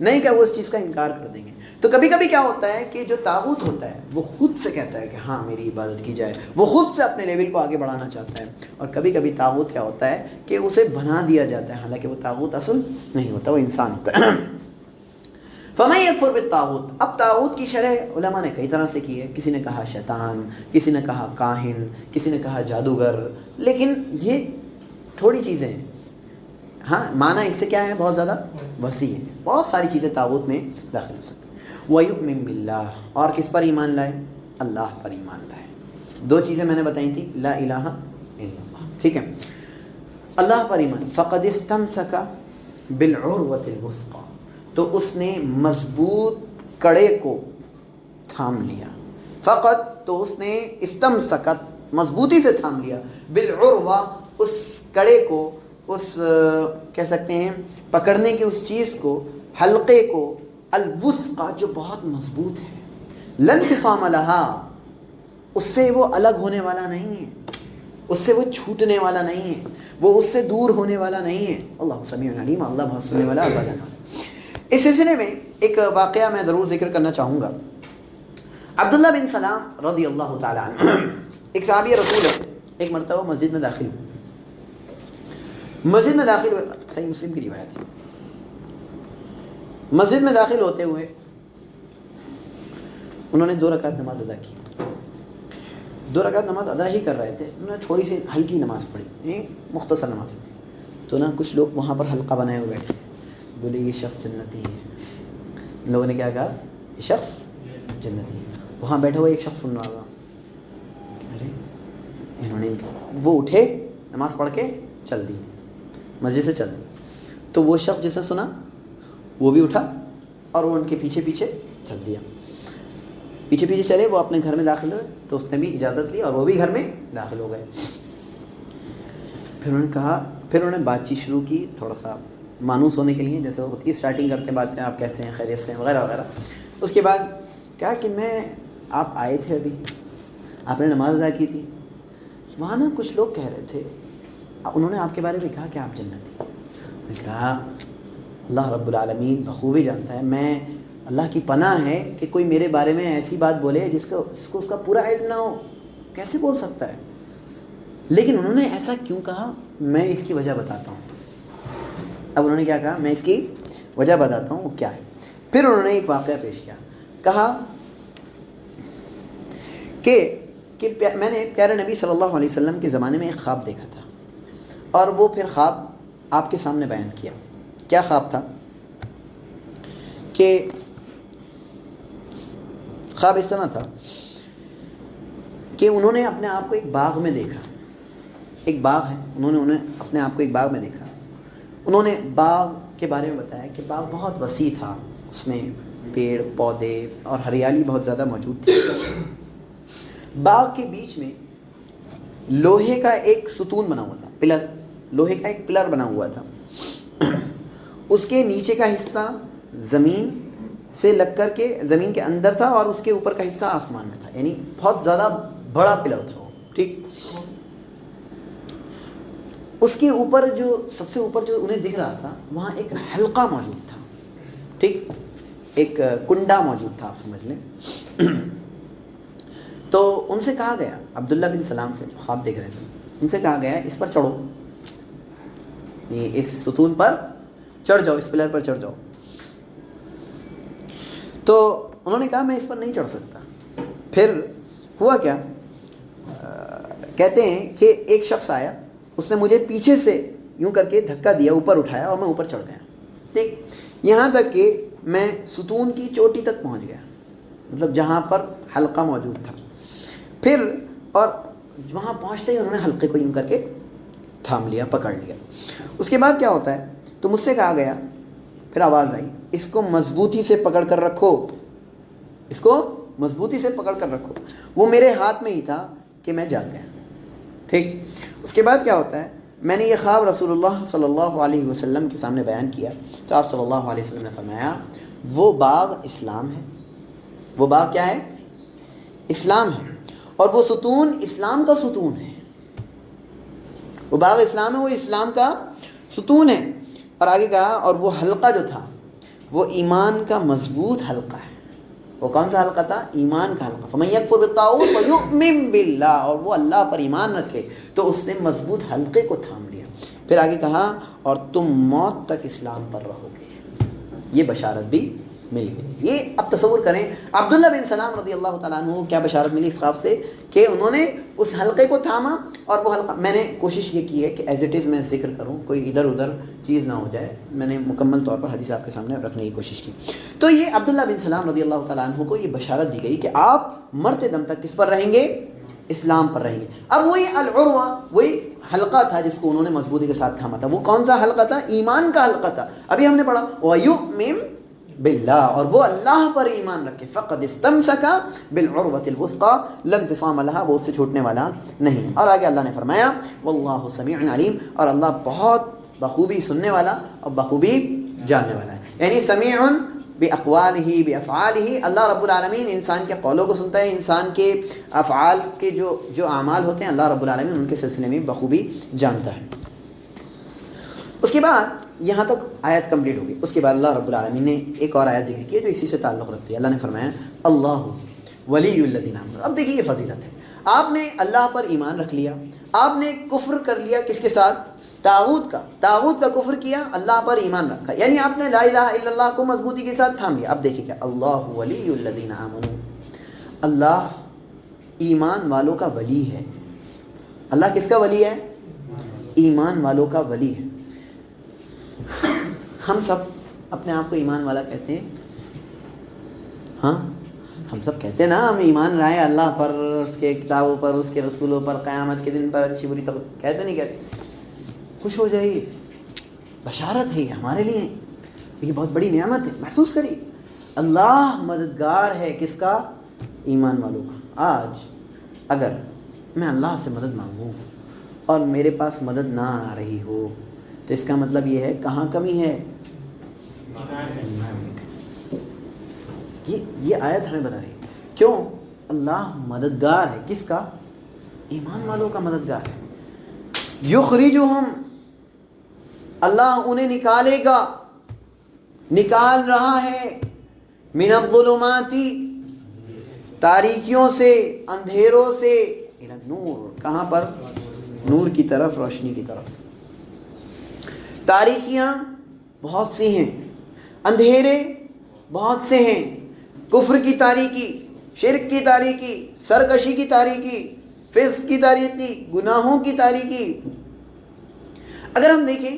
نہیں کہا، وہ اس چیز کا انکار کر دیں گے۔ تو کبھی کبھی کیا ہوتا ہے کہ جو طاغوت ہوتا ہے وہ خود سے کہتا ہے کہ ہاں میری عبادت کی جائے، وہ خود سے اپنے لیول کو آگے بڑھانا چاہتا ہے۔ اور کبھی کبھی طاغوت کیا ہوتا ہے کہ اسے بنا دیا جاتا ہے، حالانکہ وہ طاغوت اصل نہیں ہوتا، وہ انسان ہوتا ہے۔ فَمَن يَكْفُرْ بِالطَّاغُوتِ، اب طاغوت کی شرح علماء نے کئی طرح سے کی ہے، کسی نے کہا شیطان، کسی نے کہا کاہن، کسی نے کہا جادوگر، لیکن یہ تھوڑی چیزیں ہیں، ہاں معنی اس سے کیا ہے؟ بہت زیادہ وسیع ہے، بہت ساری چیزیں طاغوت میں داخل ہو سکتی ہیں۔ وَيُؤْمِن بِاللَّهِ، اور کس پر ایمان لائے؟ اللہ پر ایمان لائے۔ دو چیزیں میں نے بتائی تھی، لا الہ الا اللہ، ٹھیک ہے؟ اللہ پر ایمان، فَقَدِ اسْتَمْسَكَ بِالْعُرْوَةِ الْوُثْقَىٰ، تو اس نے مضبوط کڑے کو تھام لیا۔ فقط، تو اس نے استمسکت، مضبوطی سے تھام لیا، بالعروہ، اس کڑے کو، اس کہہ سکتے ہیں پکڑنے کی اس چیز کو، حلقے کو، الوثقیٰ، جو بہت مضبوط ہے، لن انفصام لہا، اس سے وہ الگ ہونے والا نہیں ہے، اس سے وہ چھوٹنے والا نہیں ہے، وہ اس سے دور ہونے والا نہیں ہے۔ اللہ سمیع علیم، اللہ بہت سننے والا، اللہ جانا۔ اس سلسلے میں ایک واقعہ میں ضرور ذکر کرنا چاہوں گا۔ عبداللہ بن سلام رضی اللہ تعالی عنہ، ایک صحابی رسول ہے، ایک مرتبہ مسجد میں داخل ہوئے، مسجد میں داخل ہوئے، صحیح مسلم کی روایت ہے، مسجد میں داخل ہوتے ہوئے انہوں نے 2 رکعت نماز ادا کی۔ 2 رکعت نماز ادا ہی کر رہے تھے، انہوں نے تھوڑی سی ہلکی نماز پڑھی، مختصر نماز، تو کچھ لوگ وہاں پر حلقہ بنائے ہوئے بیٹھے، بولے یہ شخص جنتی ہے۔ ان لوگوں نے کیا کہا؟ یہ شخص جنتی ہے۔ وہاں بیٹھا ہوا ایک شخص سن رہا تھا، ارے انہوں نے وہ اٹھے, نماز پڑھ کے چل دیے, مسجد سے چل دیے. تو وہ شخص جسے سنا وہ بھی اٹھا اور وہ ان کے پیچھے پیچھے چل دیا. پیچھے پیچھے چلے, وہ اپنے گھر میں داخل ہوئے تو اس نے بھی اجازت لی اور وہ بھی گھر میں داخل ہو گئے. پھر انہوں نے کہا, پھر انہوں نے بات چیت شروع کی, تھوڑا سا مانوس ہونے کے لیے, جیسے وہ ہوتی ہے اسٹارٹنگ کرتے ہیں بات کریں, آپ کیسے ہیں, خیریت سے ہیں, وغیرہ وغیرہ. اس کے بعد کہا کہ آپ آئے تھے ابھی, آپ نے نماز ادا کی تھی, وہاں نا کچھ لوگ کہہ رہے تھے, انہوں نے آپ کے بارے میں کہا کہ آپ جنتی. میں نے کہا اللہ رب العالمین بخوبی جانتا ہے, میں اللہ کی پناہ ہے کہ کوئی میرے بارے میں ایسی بات بولے جس کو اس کا پورا علم نہ ہو, کیسے بول سکتا ہے. لیکن انہوں نے ایسا کیوں کہا, میں اس کی وجہ بتاتا ہوں. اب انہوں نے کیا کہا, میں اس کی وجہ بتاتا ہوں وہ کیا ہے. پھر انہوں نے ایک واقعہ پیش کیا, کہا کہ میں نے پیارے نبی صلی اللہ علیہ وسلم کے زمانے میں ایک خواب دیکھا تھا, اور وہ پھر خواب آپ کے سامنے بیان کیا. کیا خواب تھا کہ خواب اس طرح تھا کہ انہوں نے اپنے آپ کو ایک باغ میں دیکھا. ایک باغ ہے, انہوں نے اپنے آپ کو ایک باغ میں دیکھا. انہوں نے باغ کے بارے میں بتایا کہ باغ بہت وسیع تھا, اس میں پیڑ پودے اور ہریالی بہت زیادہ موجود تھی. باغ کے بیچ میں لوہے کا ایک ستون بنا ہوا تھا, پلر, لوہے کا ایک پلر بنا ہوا تھا. اس کے نیچے کا حصہ زمین سے لگ کر کے زمین کے اندر تھا, اور اس کے اوپر کا حصہ آسمان میں تھا. یعنی بہت زیادہ بڑا پلر تھا وہ, ٹھیک. اس کے اوپر جو سب سے اوپر جو انہیں دکھ رہا تھا, وہاں ایک حلقہ موجود تھا, ٹھیک, ایک کنڈا موجود تھا, آپ سمجھ لیں. تو ان سے کہا گیا, عبداللہ بن سلام سے جو خواب دیکھ رہے تھے, ان سے کہا گیا اس پر چڑھو, اس ستون پر چڑھ جاؤ, اس پلر پر چڑھ جاؤ. تو انہوں نے کہا میں اس پر نہیں چڑھ سکتا. پھر ہوا کیا, کہتے ہیں کہ ایک شخص آیا, اس نے مجھے پیچھے سے یوں کر کے دھکا دیا, اوپر اٹھایا اور میں اوپر چڑھ گیا, ٹھیک. یہاں تک کہ میں ستون کی چوٹی تک پہنچ گیا, مطلب جہاں پر حلقہ موجود تھا. پھر اور وہاں پہنچتے ہی انہوں نے حلقے کو یوں کر کے تھام لیا, پکڑ لیا. اس کے بعد کیا ہوتا ہے, تو مجھ سے کہا گیا, پھر آواز آئی, اس کو مضبوطی سے پکڑ کر رکھو, اس کو مضبوطی سے پکڑ کر رکھو. وہ میرے ہاتھ میں ہی تھا کہ میں جاگ گیا, ٹھیک. اس کے بعد کیا ہوتا ہے, میں نے یہ خواب رسول اللہ صلی اللہ علیہ وسلم کے سامنے بیان کیا, تو آپ صلی اللہ علیہ وسلم نے فرمایا وہ باغ اسلام ہے. وہ باغ کیا ہے, اسلام ہے, اور وہ ستون اسلام کا ستون ہے. وہ باغ اسلام ہے, وہ اسلام کا ستون ہے. اور آگے کہا, اور وہ حلقہ جو تھا وہ ایمان کا مضبوط حلقہ ہے. وہ کون سا حلقہ تھا, ایمان کا حلقہ. فَمَن يَكْفُرْ بِالطَّاغُوتِ وَيُؤْمِن بِاللَّهِ, اور وہ اللہ پر ایمان رکھے تو اس نے مضبوط حلقے کو تھام لیا. پھر آگے کہا, اور تم موت تک اسلام پر رہو گے. یہ بشارت بھی مل گئی. یہ اب تصور کریں, عبداللہ بن سلام رضی اللہ تعالیٰ عنہ کو کیا بشارت ملی اس خواب سے, کہ انہوں نے اس حلقے کو تھاما, اور وہ حلقہ, میں نے کوشش یہ کی ہے کہ ایز اٹ از میں ذکر کروں, کوئی ادھر ادھر چیز نہ ہو جائے. میں نے مکمل طور پر حدیث آپ کے سامنے رکھنے کی کوشش کی. تو یہ عبداللہ بن سلام رضی اللہ تعالیٰ عنہ کو یہ بشارت دی گئی کہ آپ مرتے دم تک کس پر رہیں گے, اسلام پر رہیں گے. اب وہی العروہ, وہی حلقہ تھا جس کو انہوں نے مضبوطی کے ساتھ تھاما تھا. وہ کون سا حلقہ تھا, ایمان کا حلقہ تھا. ابھی ہم نے پڑھا وَيُؤْمِن باللہ, اور وہ اللہ پر ایمان رکھے. فقد استمسک بالعروۃ الوثقی لا انفصام لها, وہ اس سے چھوٹنے والا نہیں. اور آگے اللہ نے فرمایا واللہ سمیع علیم, اور اللہ بہت بخوبی سننے والا اور بخوبی جاننے والا ہے. یعنی سمیع باقوالہ بافعالہ, اللہ رب العالمین انسان کے قولوں کو سنتا ہے, انسان کے افعال کے جو اعمال ہوتے ہیں اللہ رب العالمین ان کے سلسلے میں بخوبی جانتا ہے. اس کے بعد یہاں تک آیت کمپلیٹ ہوگی. اس کے بعد اللہ رب العالمین نے ایک اور آیت ذکر کی ہے جو اسی سے تعلق رکھتی ہے. اللہ نے فرمایا اللہ ولی الذین آمنوا. اب دیکھیے یہ فضیلت ہے, آپ نے اللہ پر ایمان رکھ لیا, آپ نے کفر کر لیا کس کے ساتھ, طاغوت کا کفر کیا, اللہ پر ایمان رکھا, یعنی آپ نے لا الہ الا اللہ کو مضبوطی کے ساتھ تھام لیا. اب دیکھیے کیا, اللہ ولی الذین آمنوا, اللہ ایمان والوں کا ولی ہے. اللہ کس کا ولی ہے, ایمان والوں کا ولی ہے. ہم سب اپنے آپ کو ایمان والا کہتے ہیں, ہاں ہم سب کہتے ہیں نا ہم ایمان لائے اللہ پر, اس کے کتابوں پر، اس کے رسولوں پر، قیامت کے دن پر اچھی بری کہتے نہیں کہتے؟ خوش ہو جائیے، بشارت ہے یہ ہمارے لیے، یہ بہت بڑی نعمت ہے، محسوس کریے۔ اللہ مددگار ہے کس کا؟ ایمان والوں کا۔ آج اگر میں اللہ سے مدد مانگوں اور میرے پاس مدد نہ آ رہی ہو تو اس کا مطلب یہ ہے کہاں کمی ہے؟ یہ آیت ہمیں بتا رہی ہے کیوں اللہ مددگار ہے، کس کا؟ ایمان والوں کا مددگار ہے۔ یخرجہم، اللہ انہیں نکالے گا، نکال رہا ہے، من الظلمات، تاریکیوں سے، اندھیروں سے، الی النور، کہاں پر؟ نور کی طرف، روشنی کی طرف۔ تاریکیاں بہت سی ہیں، اندھیرے بہت سے ہیں، کفر کی تاریکی، شرک کی تاریکی، سرکشی کی تاریکی، فسق کی تاریکی، گناہوں کی تاریکی۔ اگر ہم دیکھیں،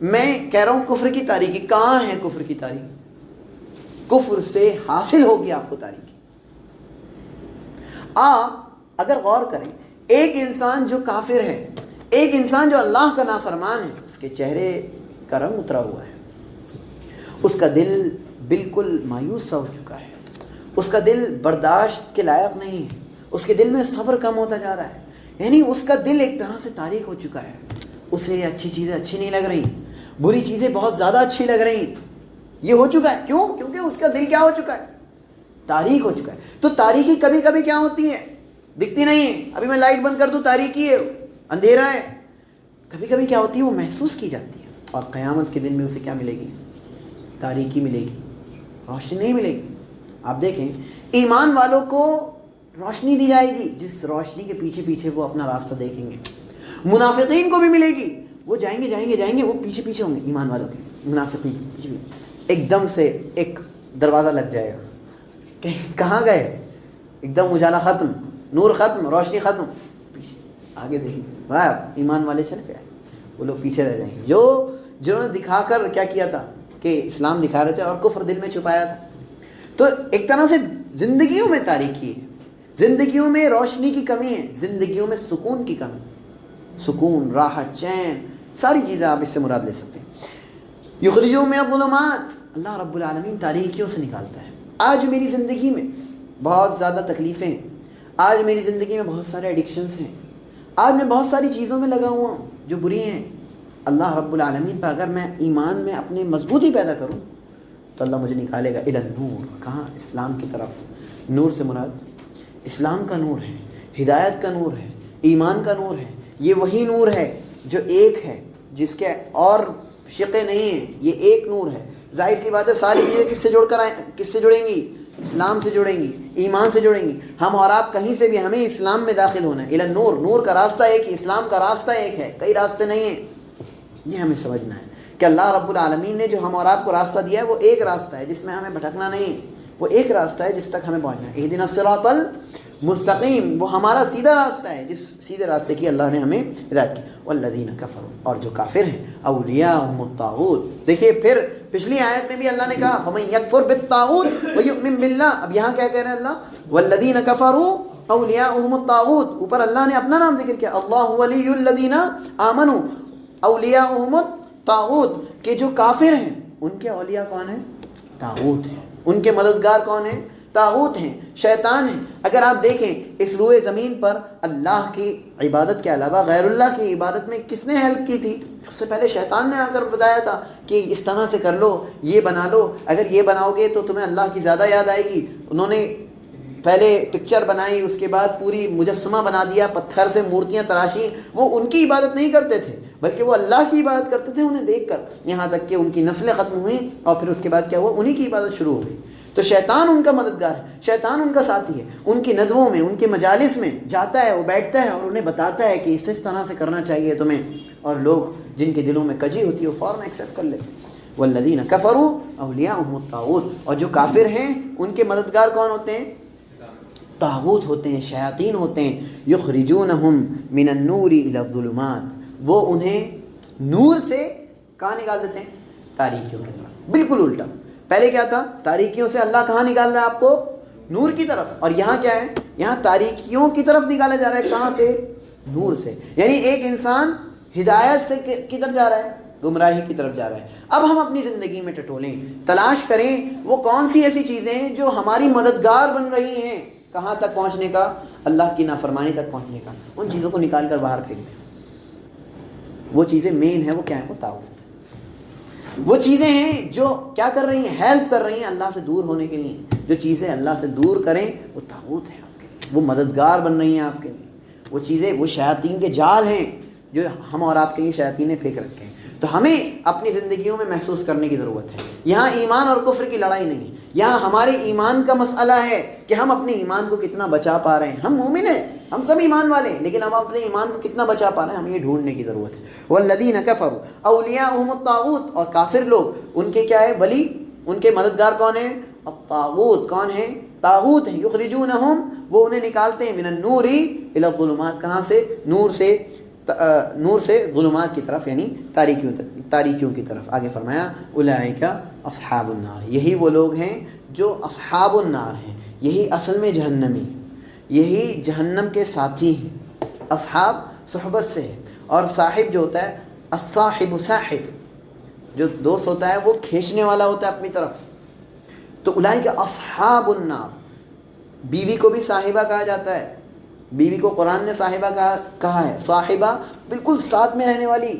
میں کہہ رہا ہوں کفر کی تاریکی، کہاں ہے کفر کی تاریکی؟ کفر سے حاصل ہوگی آپ کو تاریکی۔ آپ اگر غور کریں، ایک انسان جو کافر ہے، ایک انسان جو اللہ کا نافرمان ہے، اس کے چہرے کا رنگ اترا ہوا ہے، اس کا دل بالکل مایوس سا ہو چکا ہے، اس کا دل برداشت کے لائق نہیں ہے، اس کے دل میں صبر کم ہوتا جا رہا ہے، یعنی اس کا دل ایک طرح سے تاریک ہو چکا ہے، اسے اچھی چیزیں اچھی نہیں لگ رہی، بری چیزیں بہت زیادہ اچھی لگ رہی ہیں۔ یہ ہو چکا ہے، کیوں؟ کیونکہ اس کا دل کیا ہو چکا ہے؟ تاریک ہو چکا ہے۔ تو تاریکی کبھی کبھی کیا ہوتی ہے؟ دکھتی نہیں ہے، ابھی میں لائٹ بند کر دوں تاریکی ہے، اندھیرا ہے، کبھی کبھی کیا ہوتی ہے؟ وہ محسوس کی جاتی ہے، اور قیامت کے دن میں اسے کیا ملے گی؟ تاریکی ملے گی، روشنی نہیں ملے گی۔ آپ دیکھیں، ایمان والوں کو روشنی دی جائے گی، جس روشنی کے پیچھے پیچھے وہ اپنا راستہ دیکھیں گے۔ منافقین کو بھی ملے گی، وہ جائیں گے، وہ پیچھے پیچھے ہوں گے ایمان والوں کے، منافقین ایک دم سے ایک دروازہ لگ جائے گا کہ کہاں گئے، ایک دم اجالا ختم، نور ختم، روشنی ختم، پیچھے آگے دیکھیں، واہ ایمان والے چلے گئے، وہ لوگ پیچھے رہ جائیں گے، جنہوں نے دکھا کر کیا کیا تھا کہ اسلام دکھا رہے تھے اور کفر دل میں چھپایا تھا۔ تو ایک طرح سے زندگیوں میں تاریکی ہے، زندگیوں میں روشنی کی کمی ہے، زندگیوں میں سکون کی کمی، سکون، راحت، چین، ساری چیزیں آپ اس سے مراد لے سکتے ہیں۔ یخرجون من الظلمات، اللہ رب العالمین تاریکیوں سے نکالتا ہے۔ آج میری زندگی میں بہت زیادہ تکلیفیں ہیں، آج میری زندگی میں بہت سارے ایڈکشنز ہیں، آج میں بہت ساری چیزوں میں لگا ہوا ہوں جو بری ہیں۔ اللہ رب العالمین پر اگر میں ایمان میں اپنی مضبوطی پیدا کروں تو اللہ مجھے نکالے گا الی النور، کہاں؟ اسلام کی طرف۔ نور سے مراد اسلام کا نور ہے، ہدایت کا نور ہے، ایمان کا نور ہے۔ یہ وہی نور ہے جو ایک ہے، جس کے اور شقیں نہیں ہیں، یہ ایک نور ہے۔ ظاہر سی بات ہے ساری چیزیں کس سے جڑیں گی؟ اسلام سے جڑیں گی، ایمان سے جڑیں گی۔ ہم اور آپ کہیں سے بھی ہمیں اسلام میں داخل ہونا ہے، الی النور، نور کا راستہ ایک ہے، اسلام کا راستہ ایک ہے، کئی راستے نہیں ہیں۔ یہ ہمیں سمجھنا ہے کہ اللہ رب العالمین نے جو ہم اور آپ کو راستہ دیا ہے وہ ایک راستہ ہے جس میں ہمیں بھٹکنا نہیں ہے، وہ ایک راستہ ہے جس تک ہمیں پہنچنا ہے۔ اہدنا الصراط المستقیم، وہ ہمارا سیدھا راستہ ہے، جس سیدھے راستے کی اللہ نے ہمیں ہدایت کی۔ والذین کفروا، اور جو کافر ہیں، اولیاءہم الطاغوت۔ دیکھیے پھر پچھلی آیت میں بھی اللہ نے کہا فمن یکفر بالطاغوت ویؤمن باللہ، اب یہاں کیا کہہ رہے ہیں اللہ؟ والذین کفروا اولیاءہم الطاغوت، اوپر اللہ نے اپنا نام ذکر کیا، اللہ ولی الذین آمنوا اولیاءہم الطاغوت، کہ جو کافر ہیں ان کے اولیاء کون ہیں؟ طاغوت ہیں، ان کے مددگار کون ہیں؟ طاغوت ہیں، شیطان ہیں۔ اگر آپ دیکھیں اس روئے زمین پر اللہ کی عبادت کے علاوہ غیر اللہ کی عبادت میں کس نے ہیلپ کی تھی؟ سب سے پہلے شیطان نے آ کر بتایا تھا کہ اس طرح سے کر لو، یہ بنا لو، اگر یہ بناؤ گے تو تمہیں اللہ کی زیادہ یاد آئے گی۔ انہوں نے پہلے پکچر بنائی، اس کے بعد پوری مجسمہ بنا دیا، پتھر سے مورتیاں تراشی۔ وہ ان کی عبادت نہیں کرتے تھے بلکہ وہ اللہ کی عبادت کرتے تھے انہیں دیکھ کر، یہاں تک کہ ان کی نسلیں ختم ہوئیں اور پھر اس کے بعد کیا ہوا؟ انہی کی عبادت شروع ہو گئی۔ تو شیطان ان کا مددگار ہے، شیطان ان کا ساتھی ہے، ان کی ندووں میں، ان کے مجالس میں جاتا ہے، وہ بیٹھتا ہے اور انہیں بتاتا ہے کہ اس طرح سے کرنا چاہیے تمہیں، اور لوگ جن کے دلوں میں کجی ہوتی ہے وہ فوراً ایکسیپٹ کر لیتے ہیں۔ والذین کفروا اولیاءہم الطاغوت، اور جو کافر ہیں ان کے مددگار کون ہوتے ہیں؟ طاغوت ہوتے ہیں، شیاطین ہوتے ہیں۔ یخرجونہم من النور الی الظلمات، وہ انہیں نور سے کہاں نکال دیتے ہیں؟ تاریکیوں کی طرف۔ بالکل الٹا، پہلے کیا تھا؟ تاریکیوں سے اللہ کہاں نکال رہا ہے آپ کو؟ نور کی طرف. اور یہاں کیا ہے؟ یہاں تاریکیوں کی طرف نکالا جا رہا ہے. کہاں سے؟ نور سے. یعنی ایک انسان ہدایت سے کدھر جا رہا ہے؟ گمراہی کی طرف جا رہا ہے. اب ہم اپنی زندگی میں ٹٹولیں، تلاش کریں وہ کون سی ایسی چیزیں ہیں جو ہماری مددگار بن رہی ہیں کہاں تک پہنچنے کا؟ اللہ کی نافرمانی تک پہنچنے کا. ان چیزوں کو نکال کر باہر پھینک دیں. وہ چیزیں مین ہیں، وہ کیا ہیں؟ وہ طاغوت. وہ چیزیں ہیں جو کیا کر رہی ہیں؟ ہیلپ کر رہی ہیں اللہ سے دور ہونے کے لیے. جو چیزیں اللہ سے دور کریں وہ طاغوت ہیں آپ کے لیے، وہ مددگار بن رہی ہیں آپ کے لیے. وہ چیزیں وہ شیاطین کے جال ہیں جو ہم اور آپ کے لیے شیاطین نے پھینک رکھے ہیں. تو ہمیں اپنی زندگیوں میں محسوس کرنے کی ضرورت ہے. یہاں ایمان اور کفر کی لڑائی نہیں ہے، یہاں ہمارے ایمان کا مسئلہ ہے کہ ہم اپنے ایمان کو کتنا بچا پا رہے ہیں. ہم مومن ہیں، ہم سب ایمان والے ہیں، لیکن ہم اپنے ایمان کو کتنا بچا پا رہے ہیں، ہمیں یہ ڈھونڈنے کی ضرورت ہے. والذین کفروا اولیاءهم الطاغوت. اور کافر لوگ ان کے کیا ہے؟ ولی، ان کے مددگار کون ہیں؟ الطاغوت. کون ہیں؟ طاغوت ہیں. یخرجونہم، وہ انہیں نکالتے ہیں، من النور الی الظلمات. کہاں سے؟ نور سے ظلمات کی طرف، یعنی تاریکیوں کی طرف. آگے فرمایا اولئک اصحاب النار. یہی وہ لوگ ہیں جو اصحاب النار ہیں. یہی اصل میں جہنمی، یہی جہنم کے ساتھی ہیں. اصحاب صحبت سے ہے، اور صاحب جو ہوتا ہے، الصاحب صاحب، جو دوست ہوتا ہے وہ کھینچنے والا ہوتا ہے اپنی طرف. تو اولئک اصحاب النار. بیوی کو بھی صاحبہ کہا جاتا ہے. بیوی کو قرآن نے صاحبہ کہا ہے. صاحبہ بالکل ساتھ میں رہنے والی.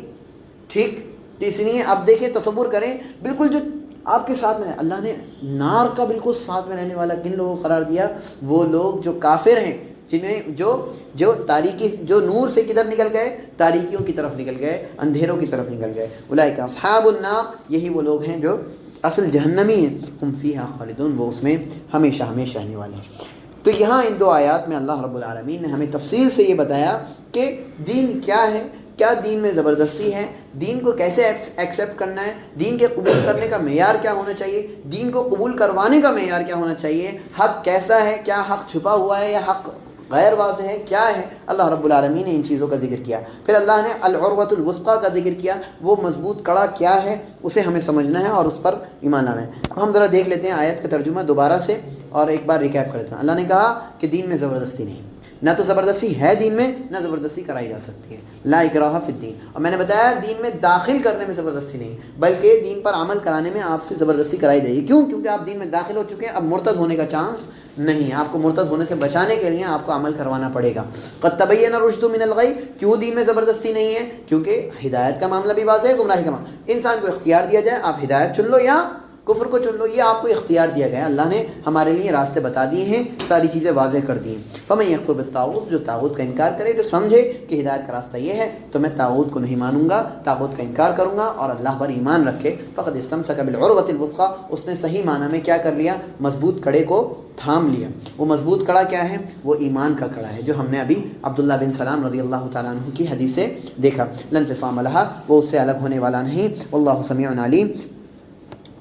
ٹھیک، تو اس لیے آپ دیکھیں، تصور کریں، بالکل جو آپ کے ساتھ میں، اللہ نے نار کا بالکل ساتھ میں رہنے والا کن لوگوں کو قرار دیا؟ وہ لوگ جو کافر ہیں، جنہیں جو تاریکی، جو نور سے کدھر نکل گئے؟ تاریکیوں کی طرف نکل گئے، اندھیروں کی طرف نکل گئے. اولئک اصحاب النار. یہی وہ لوگ ہیں جو اصل جہنمی ہیں. ہم فیہا خالدون. وہ اس میں ہمیشہ ہمیشہ رہنے والے ہیں. تو یہاں ان 2 آیات میں اللہ رب العالمین نے ہمیں تفصیل سے یہ بتایا کہ دین کیا ہے، کیا دین میں زبردستی ہے، دین کو کیسے ایکسیپٹ کرنا ہے، دین کے قبول کرنے کا معیار کیا ہونا چاہیے، دین کو قبول کروانے کا معیار کیا ہونا چاہیے، حق کیسا ہے، کیا حق چھپا ہوا ہے یا حق غیر واضح ہے، کیا ہے. اللہ رب العالمین نے ان چیزوں کا ذکر کیا. پھر اللہ نے العروۃ الوثقیٰ کا ذکر کیا. وہ مضبوط کڑا کیا ہے، اسے ہمیں سمجھنا ہے اور اس پر ایمان لانا ہے. اب ہم ذرا دیکھ لیتے ہیں آیت کا ترجمہ دوبارہ سے اور ایک بار ریکیپ کرتے ہیں. اللہ نے کہا کہ دین میں زبردستی نہیں، نہ تو زبردستی ہے دین میں، نہ زبردستی کرائی جا سکتی ہے. لا اکراہ فی الدین. اور میں نے بتایا دین میں داخل کرنے میں زبردستی نہیں، بلکہ دین پر عمل کرانے میں آپ سے زبردستی کرائی جائے گی. کیوں؟ کیونکہ آپ دین میں داخل ہو چکے ہیں، اب مرتد ہونے کا چانس نہیں ہے. آپ کو مرتد ہونے سے بچانے کے لیے آپ کو عمل کروانا پڑے گا. قد تبین الرشد من الغی. کیوں دین میں زبردستی نہیں ہے؟ کیونکہ ہدایت کا معاملہ بھی واضح ہے، گمراہی کا معاملہ. انسان کو اختیار دیا جائے، آپ ہدایت چن لو یا کفر کو چن لو، یہ آپ کو اختیار دیا گیا. اللہ نے ہمارے لیے راستے بتا دیے ہیں، ساری چیزیں واضح کر دی ہیں. فمن یکفر بالطاغوت. جو طاغوت کا انکار کرے، جو سمجھے کہ ہدایت کا راستہ یہ ہے تو میں طاغوت کو نہیں مانوں گا، طاغوت کا انکار کروں گا اور اللہ پر ایمان رکھے، فقد استمسک بالعروۃ الوثقیٰ. اس نے صحیح معنی میں کیا کر لیا؟ مضبوط کڑے کو تھام لیا. وہ مضبوط کڑا کیا ہے؟ وہ ایمان کا کڑا ہے، جو ہم نے ابھی عبداللہ بن سلام رضی اللہ تعالیٰ عنہ کی حدیث سے دیکھا. لا انفصام لہا. وہ اس سے الگ ہونے والا نہیں. واللہ سمیع علیم.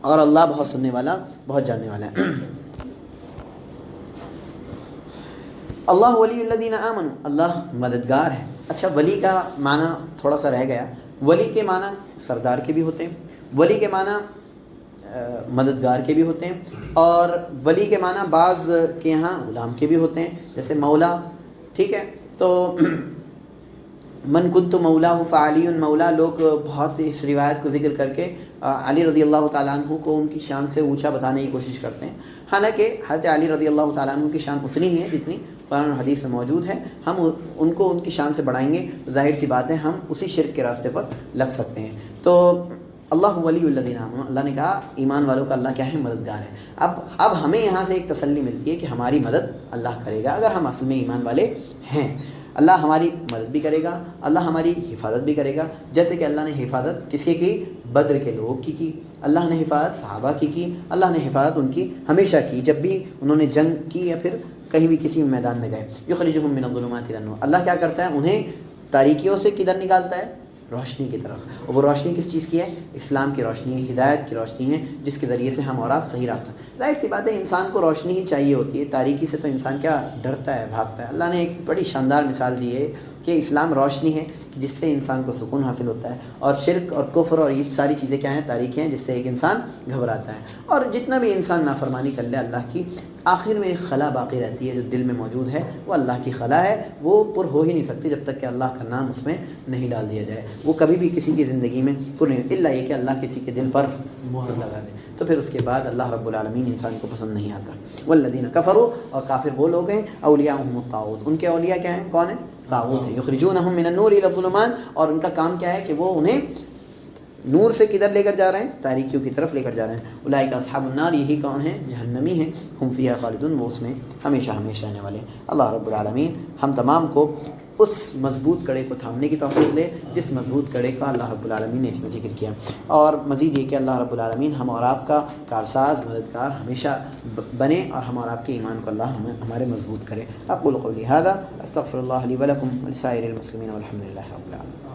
اور اللہ بہت سننے والا، بہت جاننے والا ہے. اللہ ولی الذین آمنوا. اللہ مددگار ہے. اچھا، ولی کا معنی تھوڑا سا رہ گیا. ولی کے معنی سردار کے بھی ہوتے ہیں، ولی کے معنی مددگار کے بھی ہوتے ہیں، اور ولی کے معنی بعض کے یہاں غلام کے بھی ہوتے ہیں، جیسے مولا. ٹھیک ہے، تو من کنت مولا فعلی مولا. لوگ بہت اس روایت کو ذکر کر کے علی رضی اللہ تعالیٰ عنہ کو ان کی شان سے اونچا بتانے کی کوشش کرتے ہیں. حالانکہ حضرت علی رضی اللہ تعالیٰ عنہ کی شان اتنی ہی ہے جتنی قرآن و حدیث میں موجود ہے. ہم ان کو ان کی شان سے بڑھائیں گے تو ظاہر سی بات ہے ہم اسی شرک کے راستے پر لگ سکتے ہیں. تو اللہ ولی الذین آمنوا. اللہ نے کہا ایمان والوں کا اللہ کیا ہے؟ مددگار ہے. اب ہمیں یہاں سے ایک تسلی ملتی ہے کہ ہماری مدد اللہ کرے گا اگر ہم اصل میں ایمان والے ہیں. اللہ ہماری مدد بھی کرے گا، اللہ ہماری حفاظت بھی کرے گا. جیسے کہ اللہ نے حفاظت کس کی؟ بدر کے لوگوں کی. اللہ نے حفاظت صحابہ کی. اللہ نے حفاظت ان کی ہمیشہ کی جب بھی انہوں نے جنگ کی یا پھر کہیں بھی کسی میدان میں گئے. یخرجہم من الظلمات الی النور. اللہ کیا کرتا ہے؟ انہیں تاریکیوں سے کدھر نکالتا ہے؟ روشنی کی طرف. اور وہ روشنی کس چیز کی ہے؟ اسلام کی روشنی ہے، ہدایت کی روشنی ہے، جس کے ذریعے سے ہم اور آپ صحیح راستہ. ظاہر سی بات ہے انسان کو روشنی ہی چاہیے ہوتی ہے، تاریکی سے تو انسان کیا ڈرتا ہے، بھاگتا ہے. اللہ نے ایک بڑی شاندار مثال دی ہے کہ اسلام روشنی ہے جس سے انسان کو سکون حاصل ہوتا ہے، اور شرک اور کفر اور یہ ساری چیزیں کیا ہیں؟ تاریکی ہیں، جس سے ایک انسان گھبراتا ہے۔ اور جتنا بھی انسان نافرمانی کر لے اللہ کی، آخر میں ایک خلا باقی رہتی ہے جو دل میں موجود ہے، وہ اللہ کی خلا ہے، وہ پر ہو ہی نہیں سکتی جب تک کہ اللہ کا نام اس میں نہیں ڈال دیا جائے۔ وہ کبھی بھی کسی کی زندگی میں پر نہیں، الا یہ کہ اللہ کسی کے دل پر مہر لگا دے، تو پھر اس کے بعد اللہ رب العالمین انسان کو پسند نہیں آتا۔ والذین کفروا، اور کافر وہ لوگ ہیں، اولیاءہم الطاغوت، ان کے اولیاء کیا ہیں؟ کون ہیں؟ طاغوت ہیں۔ یخرجونہم من النور الی الظلمات، اور ان کا کام کیا ہے کہ وہ انہیں نور سے کدھر لے کر جا رہے ہیں؟ تاریکیوں کی طرف لے کر جا رہے ہیں۔ اولئک اصحاب النار، یہی کون ہیں؟ جہنمی ہیں، ہم فیہا خالدون، وہ اس میں ہمیشہ ہمیشہ رہنے والے ہیں۔ اللہ رب العالمین ہم تمام کو اس مضبوط کڑے کو تھامنے کی توفیق دے جس مضبوط کڑے کا اللہ رب العالمین نے اس میں ذکر کیا، اور مزید یہ کہ اللہ رب العالمین ہم اور آپ کا کارساز مددگار ہمیشہ بنے، اور ہم اور آپ کے ایمان کو اللہ ہمارے مضبوط کرے۔ اقول قولی ھذا استغفر اللہ لی ولکم ولسائر المسلمین والحمد للہ رب العالمین۔